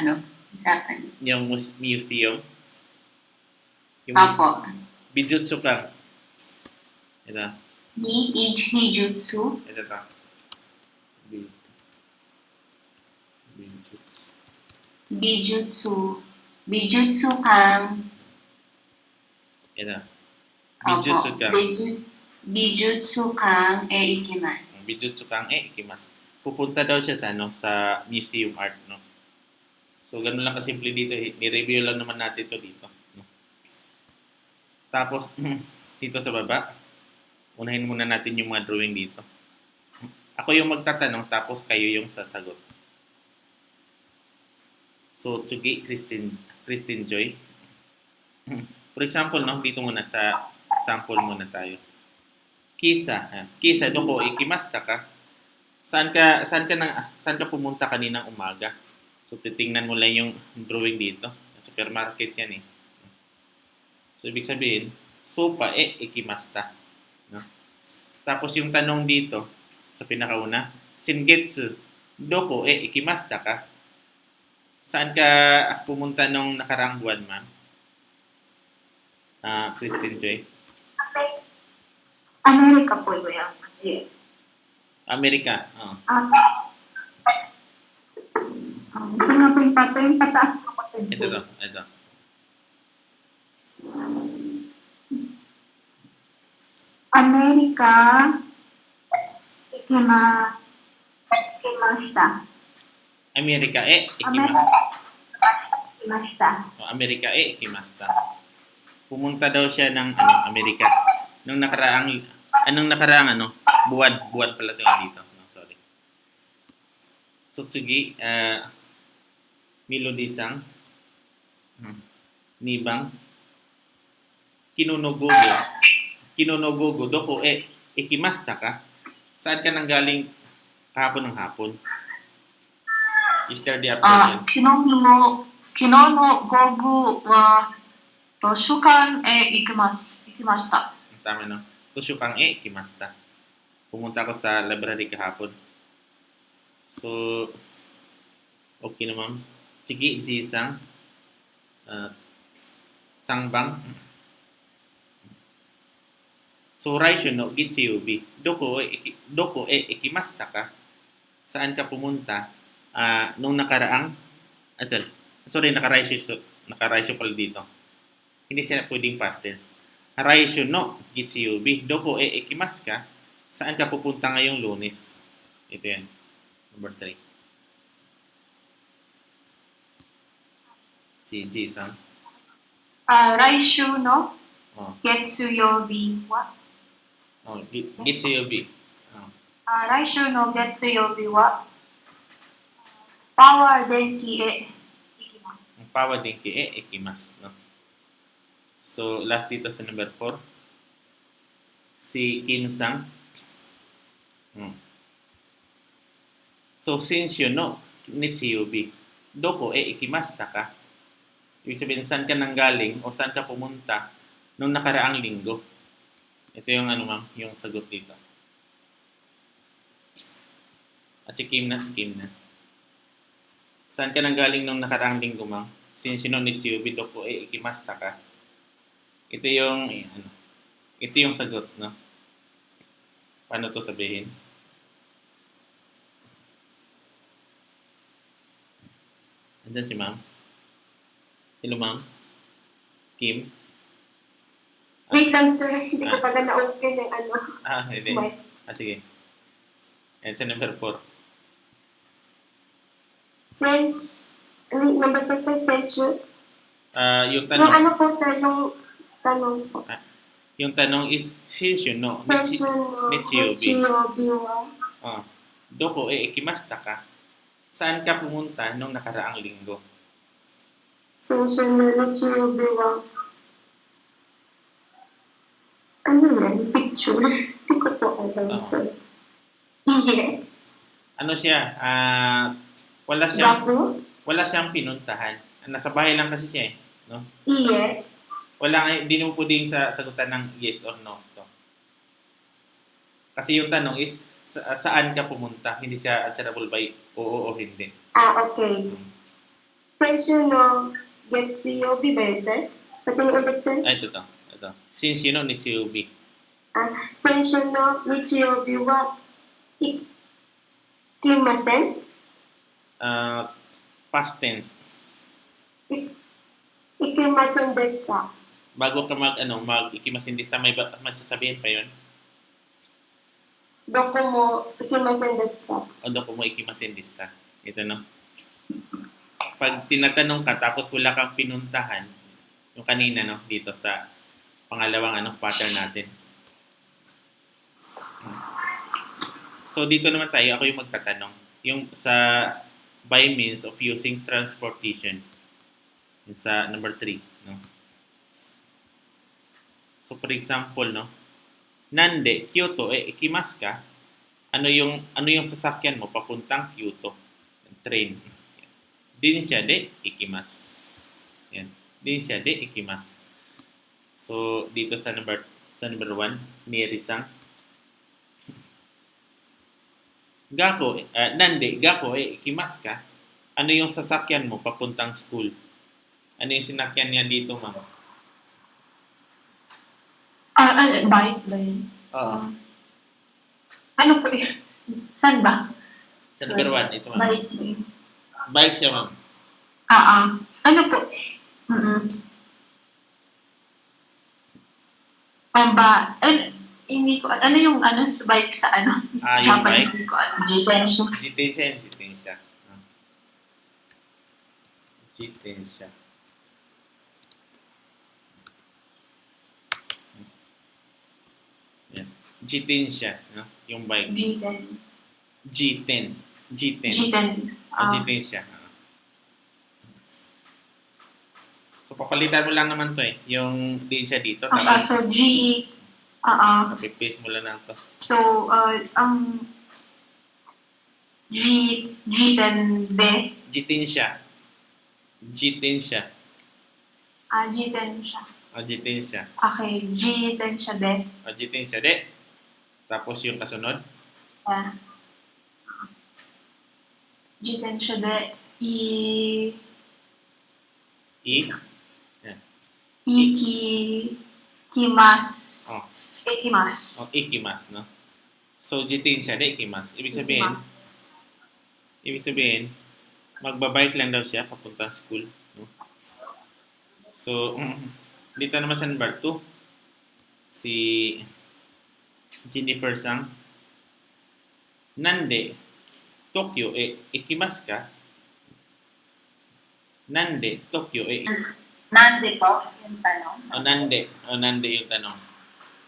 Japanese? Yung museum. Yung Apo. Bijutsu ka. Ito. Hijutsu. Ito ta. Bijutsu kang. Ito. Bijutsu ka. Bijutsu kang ikimasu. Bijutsu kang ikimasu. Pupunta daw siya sa museum art, no? So, ganun lang kasimple dito. Ni-review lang naman natin to dito. No? Tapos, dito sa baba, unahin muna natin yung mga drawing dito. Ako yung magtatanong, tapos kayo yung sasagot. So, Tsugi, Christine Joy. For example, no, dito muna sa sample muna tayo. Kisa, doko ikimasta ka. Saan ka pumunta kaninang umaga? So, titingnan mo lang yung drawing dito. Supermarket yan eh. So, ibig sabihin, sopa ikimasta. No? Tapos yung tanong dito, sa pinakauna, Shingetsu, doko ikimasta ka? Saan ka pumunta nung nakaraang buwan, ma'am? Christine Joy? Amerika po yan. Amerika. Gusto nga po yung pataas ko po. Ito. Amerika ikimashita. Amerika ikimasta. Ikimashita. Amerika ikimasta. Pumunta daw siya ng Amerika. Nung nakaraang buwan pala ito dito. No, sorry. So, tsugi, Milody-san, Nibang, Kinonogogo, doko ikimasta ka? Saan ka nanggaling kahapon ng hapon? Yesterday afternoon. 昨日の午後は図書館へ行きました。 Tama, no? Tusyukang ikimasta. Pumunta ako sa library kahapon. So, okay na ma'am. Sige, Jisang. Sangbang. So, raisho no gitsuyubi. Doko e ikimasta ka? Saan ka pumunta? Nung nakaraang nakaraisyo pala dito. Hindi siya pwedeng past tense. Raisho no gitsuyubi. Doko e ikimasu ka? Saan ka pupunta ngayong Lunes? Ito yan. Number 3. Si Jisang. 来週の Oh, 月曜日は gitsuyubi. Oh. 来週の月曜日はパワー電気へ行きます。 Ang pawa din ki ikimasu. No? So, last dito sa number 4. Si Kinsang. So, since you know, Nichiyubi, doko ikimasta ka? Ibig sabihin, saan ka nanggaling o saan ka pumunta nung nakaraang linggo? Ito yung ma'am, yung sagot dito. At si Kim na. Saan ka nanggaling nung nakaraang linggo, ma'am? Since you know, Nichiyubi, doko ikimasta ka? Ito yung sagot, no? Paano to sabihin? Andyan si ma'am. Hello, ma'am. Kim? Wait lang, sir. Hindi ko pa na-open yung Hindi. mic. Sige. And sa number 4. Since, number 2, sir, since you, Yung yung tanong, po, sir, yung tanong po. yung tanong is, since you know, Since you know, Nichiyubi. wa, Doko ikimasta ka? Saan ka pumunta nung nakaraang linggo? since you know, Nichiyubi wa, ano yan? Picture? Hindi ko po alam, sir. Iye. Ano siya? Wala siyang pinuntahan. Nasa bahay lang kasi siya eh. No? Iye. Hindi mo pwedeng sagutan ng yes or no. To. Kasi yung tanong is, saan ka pumunta? Hindi siya answerable by oo o hindi. Okay. Since you know, Nichiyubi ba yun, sir? Pati yung ulit, sir? Ito. Since you know Nichiyubi. Since you know, Nichiyubi wa, ikimasen? Past tense. Ikimasen deshita. Bago ka ikimasindista, may masasabihin pa yun? Doko mo, ikimasen deshita. O doko mo ikimasindista. Ito no. Pag tinatanong ka tapos wala kang pinuntahan, yung kanina no, dito sa pangalawang pattern natin. So dito naman tayo, ako yung magtatanong. Yung sa by means of using transportation. Yung sa number 3, no. So for example, no, Nande Kyoto ikimasu ka? Ano yung sasakyan mo papuntang Kyoto? Train. Dinsha de ikimasu. Yan. Dinsha de ikimasu. So dito sa number 1, Miri-san. Nande gako ikimasu ka? Ano yung sasakyan mo papuntang school? Ano yung sinakyan niya dito, ma'am? Bike ba yun? Oo. Ano po yun? Saan ba? Sa number 1, ito, ma'am. Bike ba yun? Bike siya, ma'am. Ano po? Hindi ko, ano yung sa bike sa Yung Japanese, bike? hindi ko alam. Jitenshu. Jitensha. Jitensha. Yan. Jitensha, no? Yung bike. Jiten. Jitensha. So, papalitan mo lang naman to eh. Yung din siya dito. Tapos, So, Copy-paste mo lang to. So, Jiten de. Jitin siya. Jitin siya. Jiten siya. Jitin siya. Okay, Jiten siya de. Jitin siya, de. Tapos yung kasunod. Jiten siya de. Ikimasu. Oh. Ikimasu. Ikimasu, no? So, jitin siya, de, ikimasu. Ibig sabihin, magbabike lang daw siya papunta school. No? So, dito naman sa number 2, si Jennifer Sang. Nande, Tokyo ikimasu ka? Nande, Tokyo Nande po yung tanong. Nande yung tanong.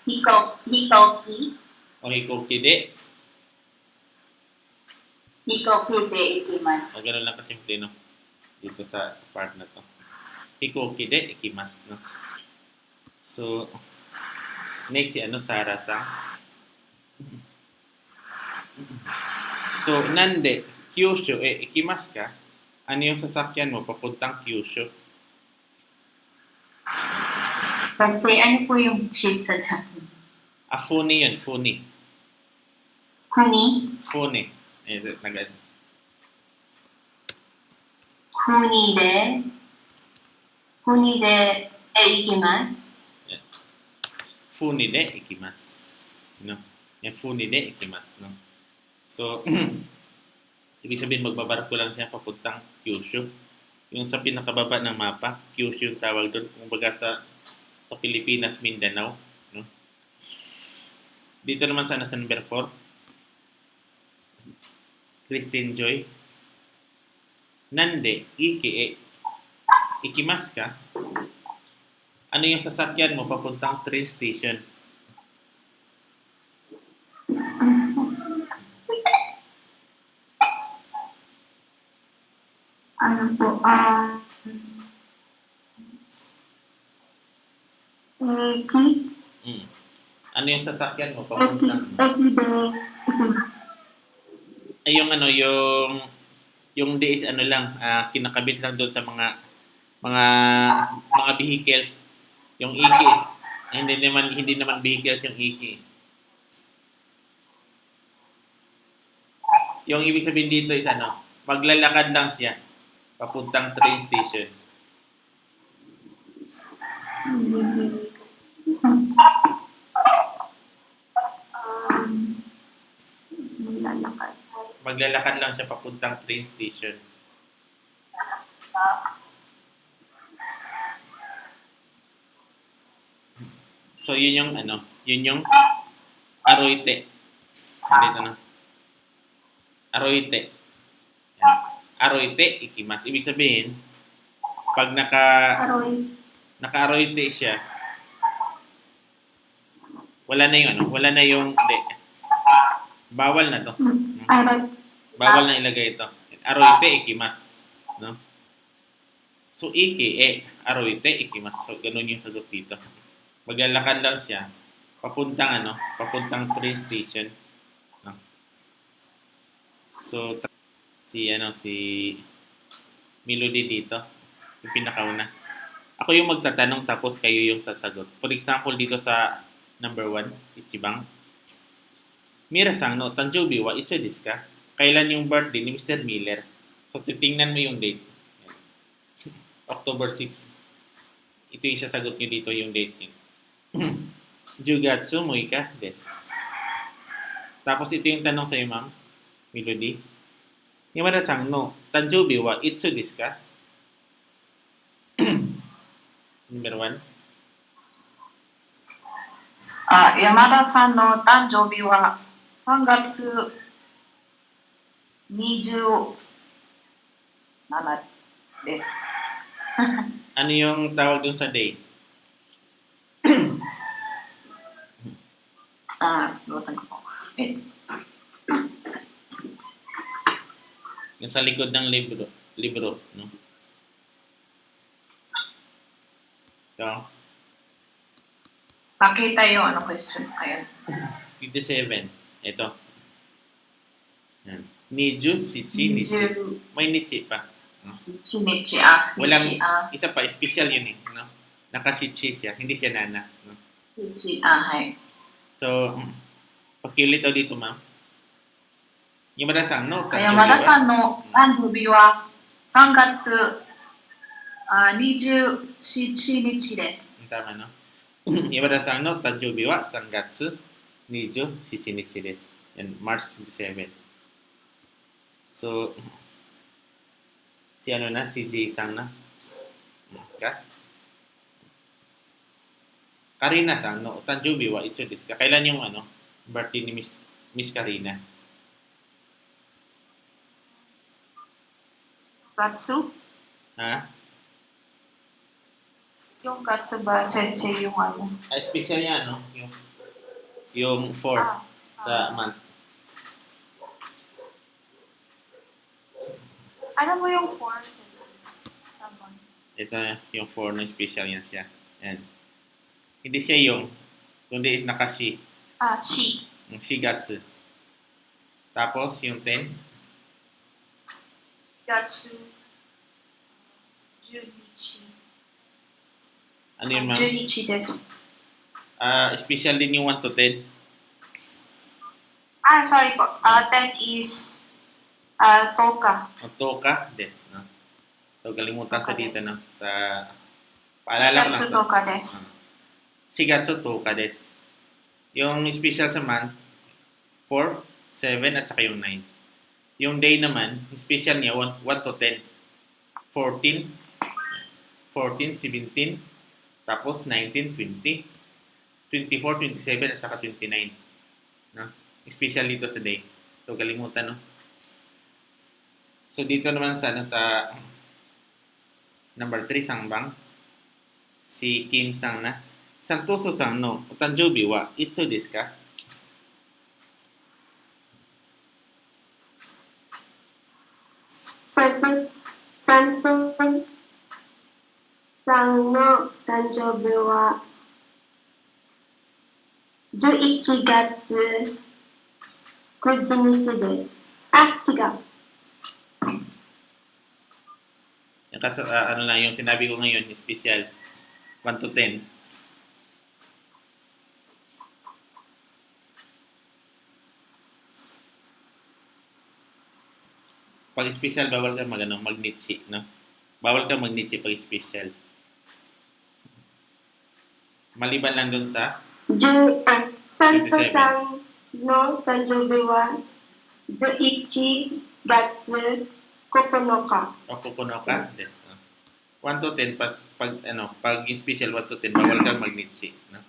Hikoki. Hikoki de. Hikoki de ikimasu. Ganun lang kasimple, no? Dito sa part na to. Hikoki de ikimasu, no? So, next si Sarah Sang. So, nande, Kyushu ikimasu ka? Ano yung sasakyan mo papuntang Kyushu? Kasi ano po yung shape sa Japan? Funi yun, funi. Huni? Funi. Huni de ikimasu. Funi de ikimasu. No? Yan, funi de ikimasu. No? So, ibig sabihin magbabarko lang siya papuntang Kyushu. Yung sa pinakababa ng mapa, Kyushu yung tawag doon. Kung baga sa Pilipinas, Mindanao. No? Dito naman sa number 4, Christine Joy. Nande, ikimasu ka? Ano yung sasakyan mo papuntang train station? Ano po, Ano yung sasakyan mo papuntang? Ay, yung D is kinakabit lang doon sa mga vehicles. Yung iki, hindi naman vehicles yung iki. Yung ibig sabihin dito is maglalakad lang siya papuntang train station. Maglalakad lang siya papuntang train station. So, yun yung aroite. Dito na. Aroite. Yan. Aroite, ikimasu. Ibig sabihin, pag naka-aroite siya, wala na yung bawal na to. Bawal na ilagay ito. Aroite, ikimasu. No? So, aroite, ikimasu. So, ganun yung sagot dito. Maglalakad lang siya papuntang train station. No? So, si Melody dito, yung pinakauna. Ako yung magtatanong tapos kayo yung sasagot. For example, dito sa number 1, Ichibang. Mira-san no tanjoubi wa ichi desu ka? Kailan yung birthday ni Mr. Miller? So, titingnan mo yung date. October 6. Ito yung sasagot nyo dito yung date nyo. Jugatsu 6 desu. Tapos ito yung tanong sa'yo, ma'am. Melody. Yamada-san no tanjoubi wa itsu desu ka? Number 1. Yamada-san no tanjoubi wa 3月27です。Ano yung tawag dun sa day? Lutan ko po. Yung sa likod ng libro, no? Ito. Nakita yung ano question. Ayan. 57. Ito. Yan. Niju, Shichi, Nichi. May Nichi pa. Shinichi, ah. Walang, Nichi, ah. isa pa, special yun eh. No? Nakashichi siya, hindi siya nana. No? Shichi, ah, hai. So, pakiulit daw dito, ma'am. Yamada-san no 山田さんの誕生日は3月27日です。 Tama, no? Yamada-san no tanjubi wa 3月27日です。And March 27. So, si ano na, si Jay-san na. Ka? Karina-san no tanjubi wa icho desu ka? Kailan yung ano, birthday ni Miss Karina? Gatsu? Ha? Yung Gatsu ba, sensei yung ano? Special yan, no? Yung 4 sa month. Ano mo yung 4? Ito yung 4 na special yan siya. Yan. Hindi siya yung, kundi nakashi. Ah, shi. Yung shigatsu. Tapos yung 10, Gatsu. Junichi. ano yun ma'am? Junichi desu. Special din yung 1 to 10. Ah, sorry po. 10 is Toka. O toka des. No? So kalimutan ko dito no? Sa, paalala ko lang Gatsu to. Toka desu. Shigatsu toka des. Yung special sa month, 4, 7, at saka yung 9. Yung day naman, yung special niya, 1 to 10. 14, 17, tapos 19, 20, 24, 27, at saka 29. No? Special dito sa day. So, kalimutan, no? So, dito naman sa, sa number 3, sangbang, si Kim Sang na, Santoso-san no otanjoubi wa itsu desu ka? Santoさんの誕生日は11月9日です。あ、違う。 Yung ano lang, yung sinabi ko ngayon, yung special, 1 to 10. Pag special, bawal ka mag-nichi, no? Bawal ka mag-nichi pag special. Maliban lang dun sa サンタさんの誕生日は11月9日。 Okukuno ka. Yes, no? 1 to 10, pag yung special 1 to 10, bawal ka mag-nichi, no?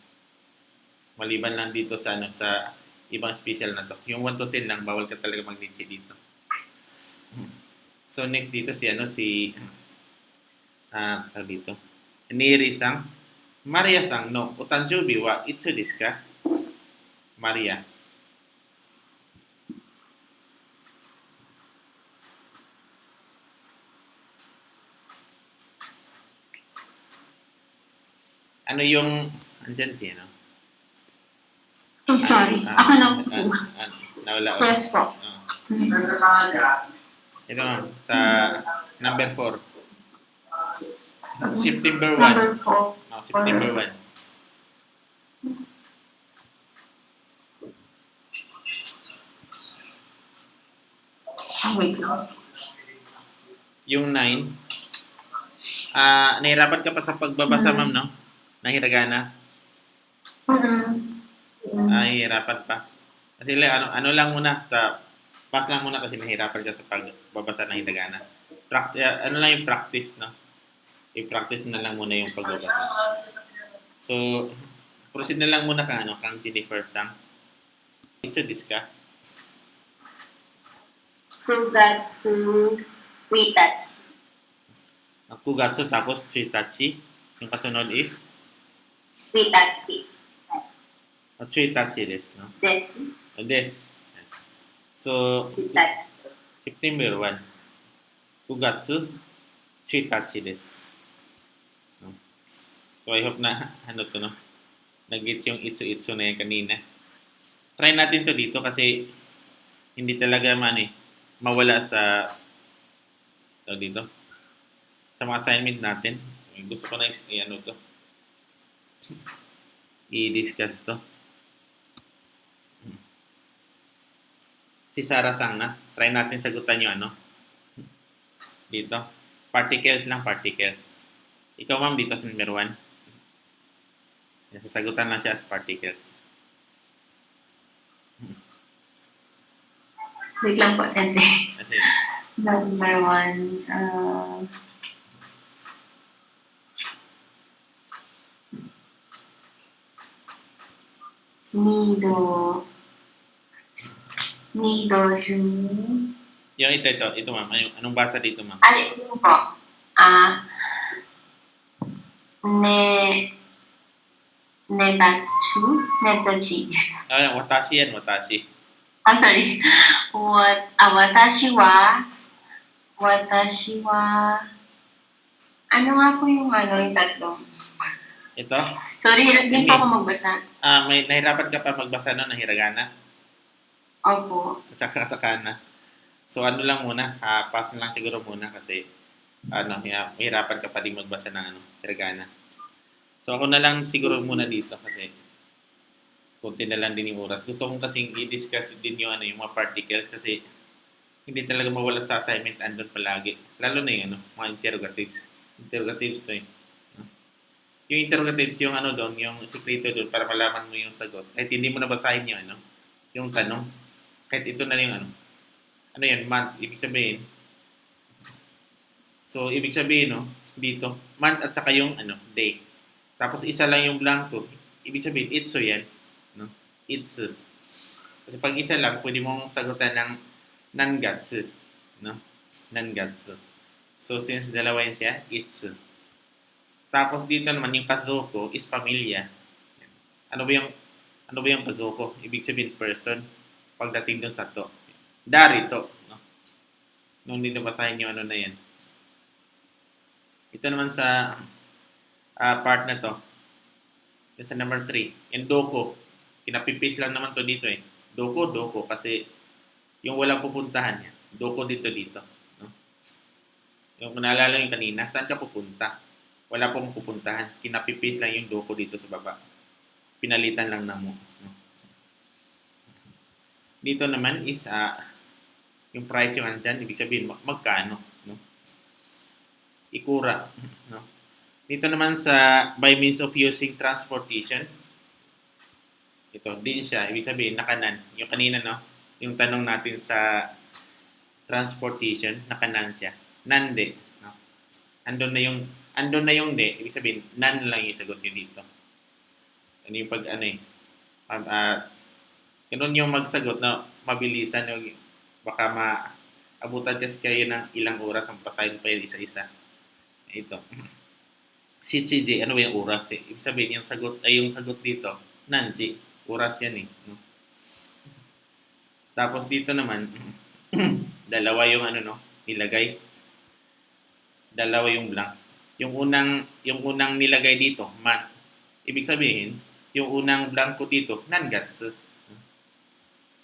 Maliban lang dito sa, sa ibang special na to. Yung 1 to 10 lang, bawal ka talaga mag-nichi dito. So, next dito dito. Niri-sang, Maria-sang no otanjoubi wa itsu desu ka? Maria. Ano yung, andyan siya, no? I'm sorry. Ako na po. Nawala. Yes po. Ito ma'am, sa number 4. September 1. Number 4. No, September 1. Wait lang. Yung 9. Nahirapan ka pa sa pagbabasa, ma'am, no? Ng hiragana. Nahihirapan pa. Kasi ano lang muna, pass lang muna kasi nahihirapan ka sa pagbabasa ng hiragana. Ano lang yung practice, no? I-practice na lang muna yung pagbabasa. So, proceed na lang muna kang Jennifer Sang. Itsu desu ka? 9月1日。 9 tapos 1. Yung kasunod is 1日 1 desu, no? です。 Des. So, 1日。 September 1. 9 1 desu. No? So, I hope na, ano to, no? Nag-gets yung itsu-itsu na yan kanina. Try natin to dito kasi hindi talaga mawala sa dito sa mga assignment natin. Gusto ko na i-ano to. I-discuss to. Si Sarah Sang na. Try natin sagutan yung dito. Particles lang, particles. Ikaw ma'am dito sa number 1. Sasagutan lang siya as particles. Wait lang po, Sensei. Kasi, Number 1, nido jun. yung ito ma'am. Anong basa dito ma'am? Ay, ito po. Netachi. Watashi yan, watashi. I'm sorry. Watashi wa, ano nga po yung yung tatlong? Ito? Sorry, hirap din po ako magbasa. May nahirapan ka pa magbasa ng hiragana Opo. at saka katakana. So lang muna, pass na lang siguro muna kasi mahirapan ka pa din magbasa ng hiragana. So ako na lang siguro muna dito kasi konti na lang din yung oras. Gusto kong kasing i-discuss din yung yung mga particles kasi hindi talaga mawala sa assignment andun palagi. Lalo na yung mga interrogatives. Interrogatives to eh. Yung interrogatives, yung doon, yung sikreto doon para malaman mo yung sagot. Kahit hindi mo nabasahin yung yung tanong. Kahit ito na yung yan, month, ibig sabihin. So, ibig sabihin, dito, month at saka yung day. Tapos isa lang yung blanco. Ibig sabihin, itsu yan. No? Itsu. Kasi pag isa lang, pwede mong sagutan ng nangatsu. No? Nangatsu. So, since dalawa yan siya, itsu. Tapos dito naman, yung kazoko is pamilya. Ano ba yung kazoko? Ibig sabihin, person. Pagdating dun sa to. Darito. No? Nung hindi nabasahin yung na yan. Ito naman sa part na to. Yung sa number 3. Yung doko. Kinapipis lang naman to dito eh. Doko. Kasi yung walang pupuntahan yan. Doko dito. No? Yung naalala yung kanina, saan ka pupunta? Wala pong pupuntahan. Kinapipis lang yung doko dito sa baba. Pinalitan lang na mo. No? Dito naman is yung price yung andyan. Ibig sabihin, magkano? No? Ikura. No? Dito naman sa by means of using transportation. Ito, din siya. Ibig sabihin, nakanan. Yung kanina, yung tanong natin sa transportation, nakanan siya. Nande. No? Andun na yung de. Ibig sabihin, nan lang yung sagot nyo dito. Ano yung pag, ganun yung magsagot na mabilisan. Baka maabutan kasi kayo ng ilang oras ang pasahin pa yun isa-isa. Ito. CCJ, ano ba yung oras eh? Ibig sabihin, yung sagot dito, nanji. Oras yan eh. No? Tapos dito naman, dalawa yung nilagay. Dalawa yung blank. Yung unang nilagay dito, man. Ibig sabihin, yung unang blanco dito, nangatsu.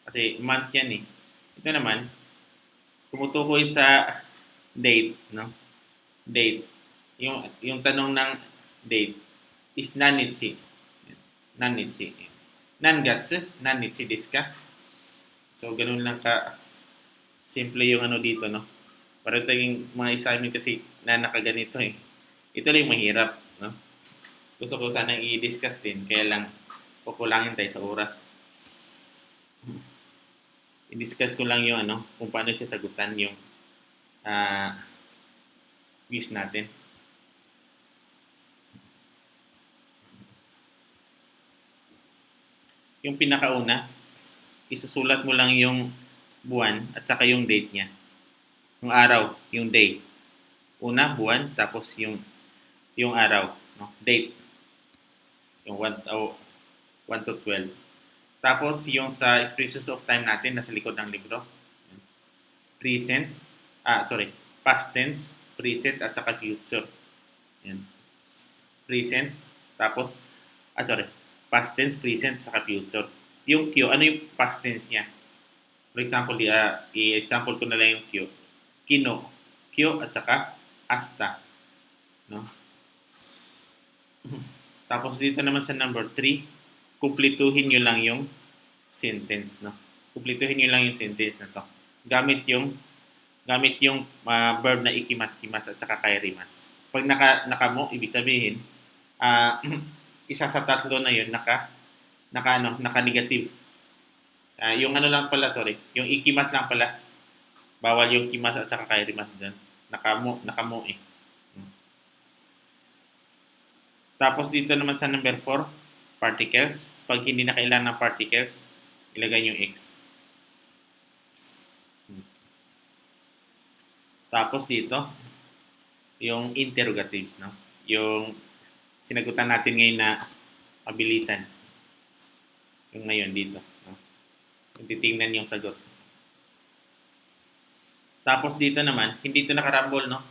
Kasi month yan eh. Ito naman, tumutukoy sa date, no? Date. Yung tanong ng date is nanitsi. Nanitsi. Nangatsu, nanitsi desu ka? So, ganun lang ka simple yung dito, no? Para tayong mga assignment kasi na nakaganito eh. Ito lang yung mahirap, no? Gusto ko sana i-discuss din, kaya lang kukulangin tayo sa oras. I-discuss ko lang yung kung paano siya sagutan yung quiz natin. Yung pinakauna, isusulat mo lang yung buwan at saka yung date niya. Yung araw, yung day. Una, buwan, tapos yung araw, no? Date. Yung 1 to 12. Tapos yung sa expressions of time natin nasa likod ng libro. Present, past tense, present at saka future. Yan. Present, tapos past tense, present, saka future. Yung Q, ano yung past tense niya? For example, i-example ko na lang yung Q. Kino, Q at saka asta. No? Tapos dito naman sa number 3, kumplituhin nyo lang yung sentence. No? Kumplituhin nyo lang yung sentence na to. Gamit yung verb na ikimas-kimas at saka kairimas. Pag naka mo, ibig sabihin, isa sa tatlo na yun naka-negative. Yung ano lang pala, yung ikimas lang pala. Bawal yung kimas at saka kairimas dyan. Nakamo eh. Tapos dito naman sa number 4, particles. Pag hindi na kailangan ng particles, ilagay yung X. Tapos dito, yung interrogatives, no? Yung sinagutan natin ngayon na mabilisan. Yung ngayon dito, no? Yung titingnan yung sagot. Tapos dito naman, hindi ito nakarambol, no?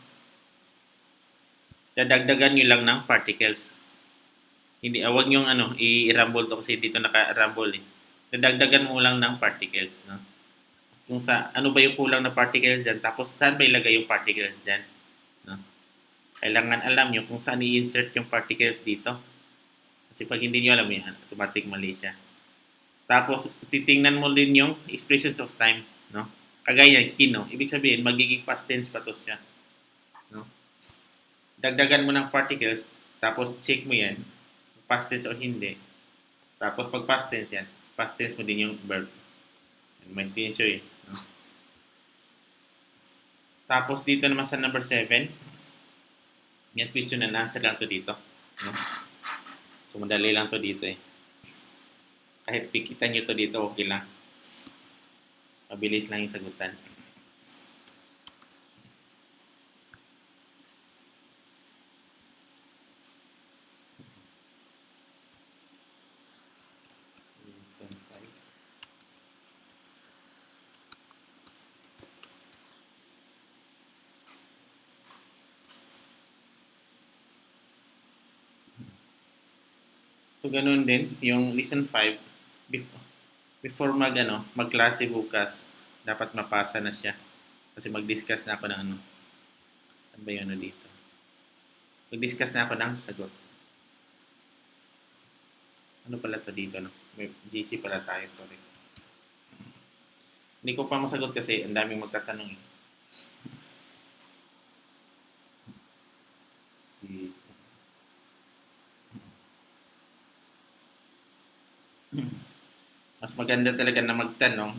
Dadagdagan nyo lang ng particles. Hindi, wag nyo i-rumble to kasi dito naka-rumble eh. Dadagdagan mo lang ng particles, no? Kung ano ba yung kulang na particles dyan, tapos saan ba ilagay yung particles dyan, no? Kailangan alam nyo kung saan i-insert yung particles dito. Kasi pag hindi nyo alam yan, automatic mali siya. Tapos, titingnan mo din yung expressions of time, no? Kagaya, kino. Ibig sabihin, magiging past tense pa to siya, no? Dagdagan mo ng particles, tapos check mo yan, past tense o hindi. Tapos, pag past tense yan, past tense mo din yung verb. May sinso eh. No? Tapos dito naman sa number 7, yan question and answer lang to dito. No? So madali lang to dito eh. Kahit pikitan nyo to dito, okay lang. Mabilis lang yung sagutan. So, ganun din, yung lesson 5, before magklase bukas, dapat mapasa na siya. Kasi mag-discuss na ako ng ano ba yun dito? Mag-discuss na ako ng sagot. Ano pala to dito, no? May GC pala tayo, sorry. Hindi ko pa masagot kasi ang daming magtatanong eh. Mas maganda talaga na magtanong.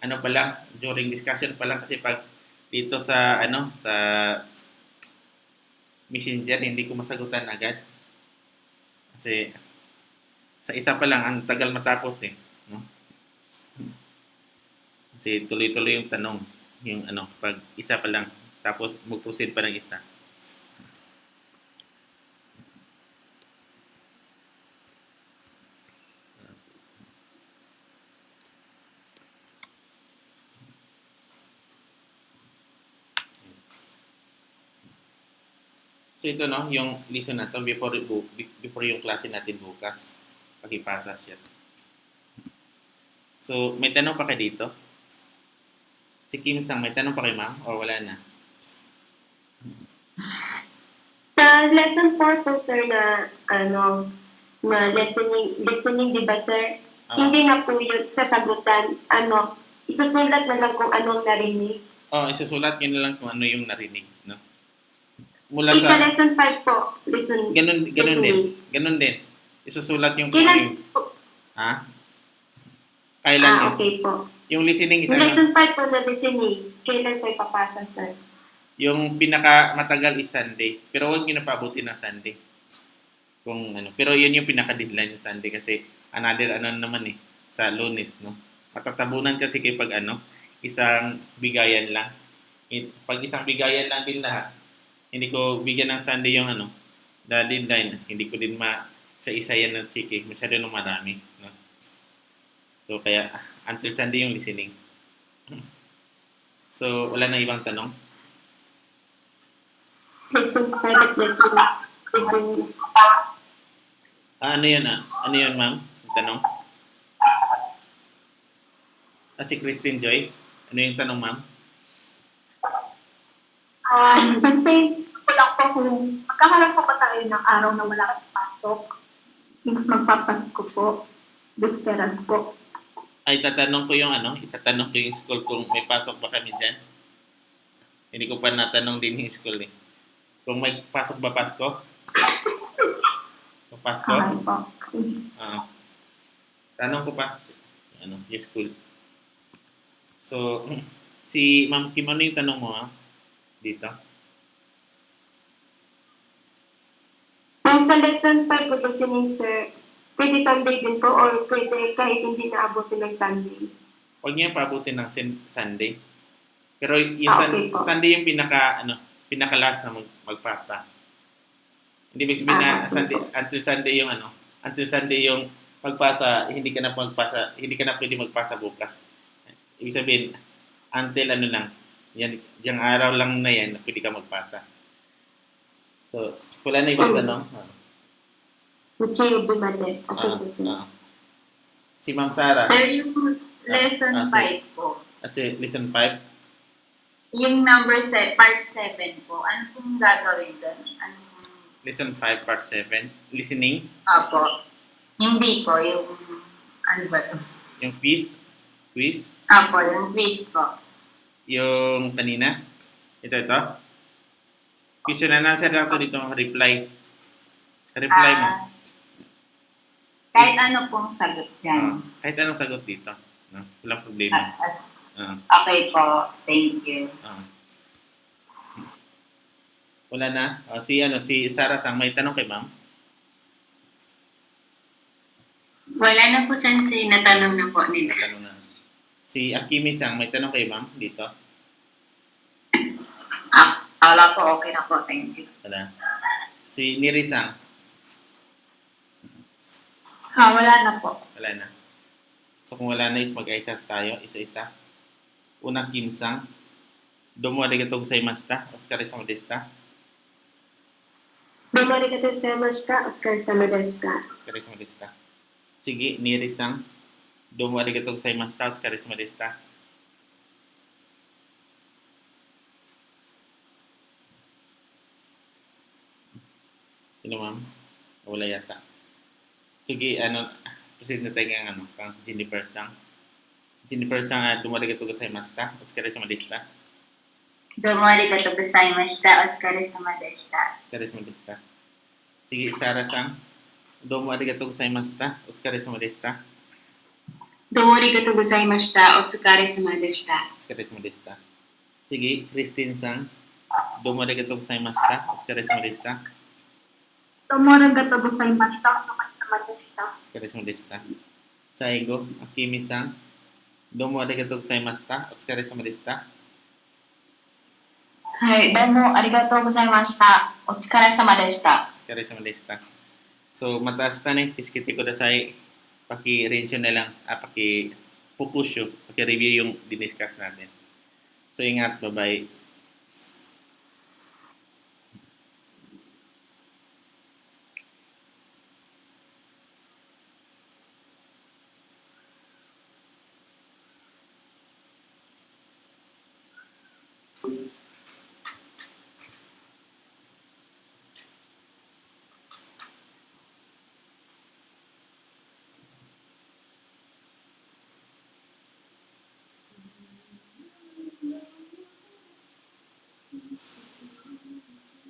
Ano pa lang, during discussion pa lang kasi pag dito sa sa Messenger hindi ko masagutan agad. Kasi sa isa pa lang ang tagal matapos eh, no? Kasi tuloy-tuloy yung tanong, yung pag isa pa lang tapos mag-proceed pa ng isa. So ito no, yung lesson na to before yung klase natin bukas. Pag-ipasa siya. So, may tanong pa kayo dito? Si Kim Sang, may tanong pa kayo ma'am? O wala na? Sa lesson 4 po, sir, na listening, di ba, sir? Hindi na po yun sasagutan. Isusulat na lang kung anong narinig. Isusulat nyo na lang kung ano yung narinig, no? Mula sa sa lesson 5 po, ganun din. Isusulat yung kailan po? Kailan yun? Okay po. Yung listening isa Yung lesson 5 po na listening, kailan po ipapasa, sir? Yung pinaka matagal is Sunday. Pero huwag nyo na paabutin ng Sunday. Pero yun yung pinaka-deadline yung Sunday kasi another naman eh, sa Lunes, no? Matatabunan kasi kay pag isang bigayan lang. Pag isang bigayan lang din lahat, hindi ko bigyan ng Sunday yung the deadline. Hindi ko din isa yan ng chiki. Masyado nung marami, no? So, kaya until Sunday yung listening. So, wala na ibang tanong? Lesson 5 at lesson Ano yun Ano yun, ma'am? Yung tanong? Si Christine Joy? Ano yung tanong, ma'am? Kasi ko lang po kung magkakaroon po ba tayo ng araw na wala kang pasok. Magpapasko po. Bisperas po. Ay, itatanong ko yung school kung may pasok ba kami dyan. Hindi ko pa natanong din yung school eh. Kung may pasok ba Pasko? Pasko? Okay po. Tanong ko pa, yung school. So, si Ma'am Kim, ano yung tanong mo dito? Ang sa lesson 5 po listening, sir, pwede Sunday din po or pwede kahit hindi naabutin ng Sunday? Huwag niyo paabutin ng Sunday. Pero yung Okay po. Sunday yung pinaka-last na magpasa. Hindi ibig sabihin na Okay po. until Sunday yung magpasa, hindi ka na pwede magpasa bukas. Ibig sabihin, until yung araw lang na yan, pwede ka magpasa. So, wala na ibang tanong. Which you demanded. Si Ma'am Sara, Sir, yung lesson Ah, 5 po. kasi lesson 5, Yung part 7 po. Ano pong gagawin doon? Ano pong... lesson 5, part 7, listening, Apo. Hindi po. Yung... Ano ba to? yung quiz, Apo, yung quiz po. yung kanina, ito, question and answer lang to dito, reply mo. Kahit ano pong sagot dyan. Kahit anong sagot dito. No? Walang problema. Okay po. Thank you. Wala na. Si Sarah Sang, may tanong kay ma'am. Wala na po, Sensei. Natanong na po nila. Tanong na. Si Akimi Sang, may tanong kay ma'am dito. Wala po. Okay na po. Thank you. Wala. Si Niri Sang, Wala na po. wala na. So kung wala na is mag-aisas tayo, isa-isa. Una, Kim Sang. Domo arigatou gozaimashita. Otsukare-sama deshita. Domo arigatou gozaimashita. Otsukare-sama deshita. Otsukare-sama deshita. Sige, Niri Sang. Domo arigatou gozaimashita. Otsukare-sama deshita. Sino ma'am? Wala yata. Sige, proceed na tayo kang Jennifer Sang. Jennifer Sang, domo arigatou gozaimashita. Otsukare-sama deshita. Domo arigatou gozaimashita. Otsukare-sama deshita. Otsukare-sama deshita. Sige, Sarah Sang. Domo arigatou gozaimashita. Otsukare-sama deshita. Domo arigatou gozaimashita. Otsukare-sama deshita. Otsukare-sama deshita. Sige, Christine Sang. Domo arigatou gozaimashita. Otsukare-sama deshita. Domo arigatou gozaimashita. Otsukare-sama deshita. Otsukare-sama deshita. Saigo, Akimi Sang. Domo arigatou gozaimashita. Otsukare-sama deshita. はい。どうもありがとうございました。お疲れ様でした。 Otsukare-sama deshita. So, mataas na kiskiti ko dasay. Paki-rensyo na lang. Paki-pupush paki-review yung diniscuss natin. So, ingat. Bye-bye.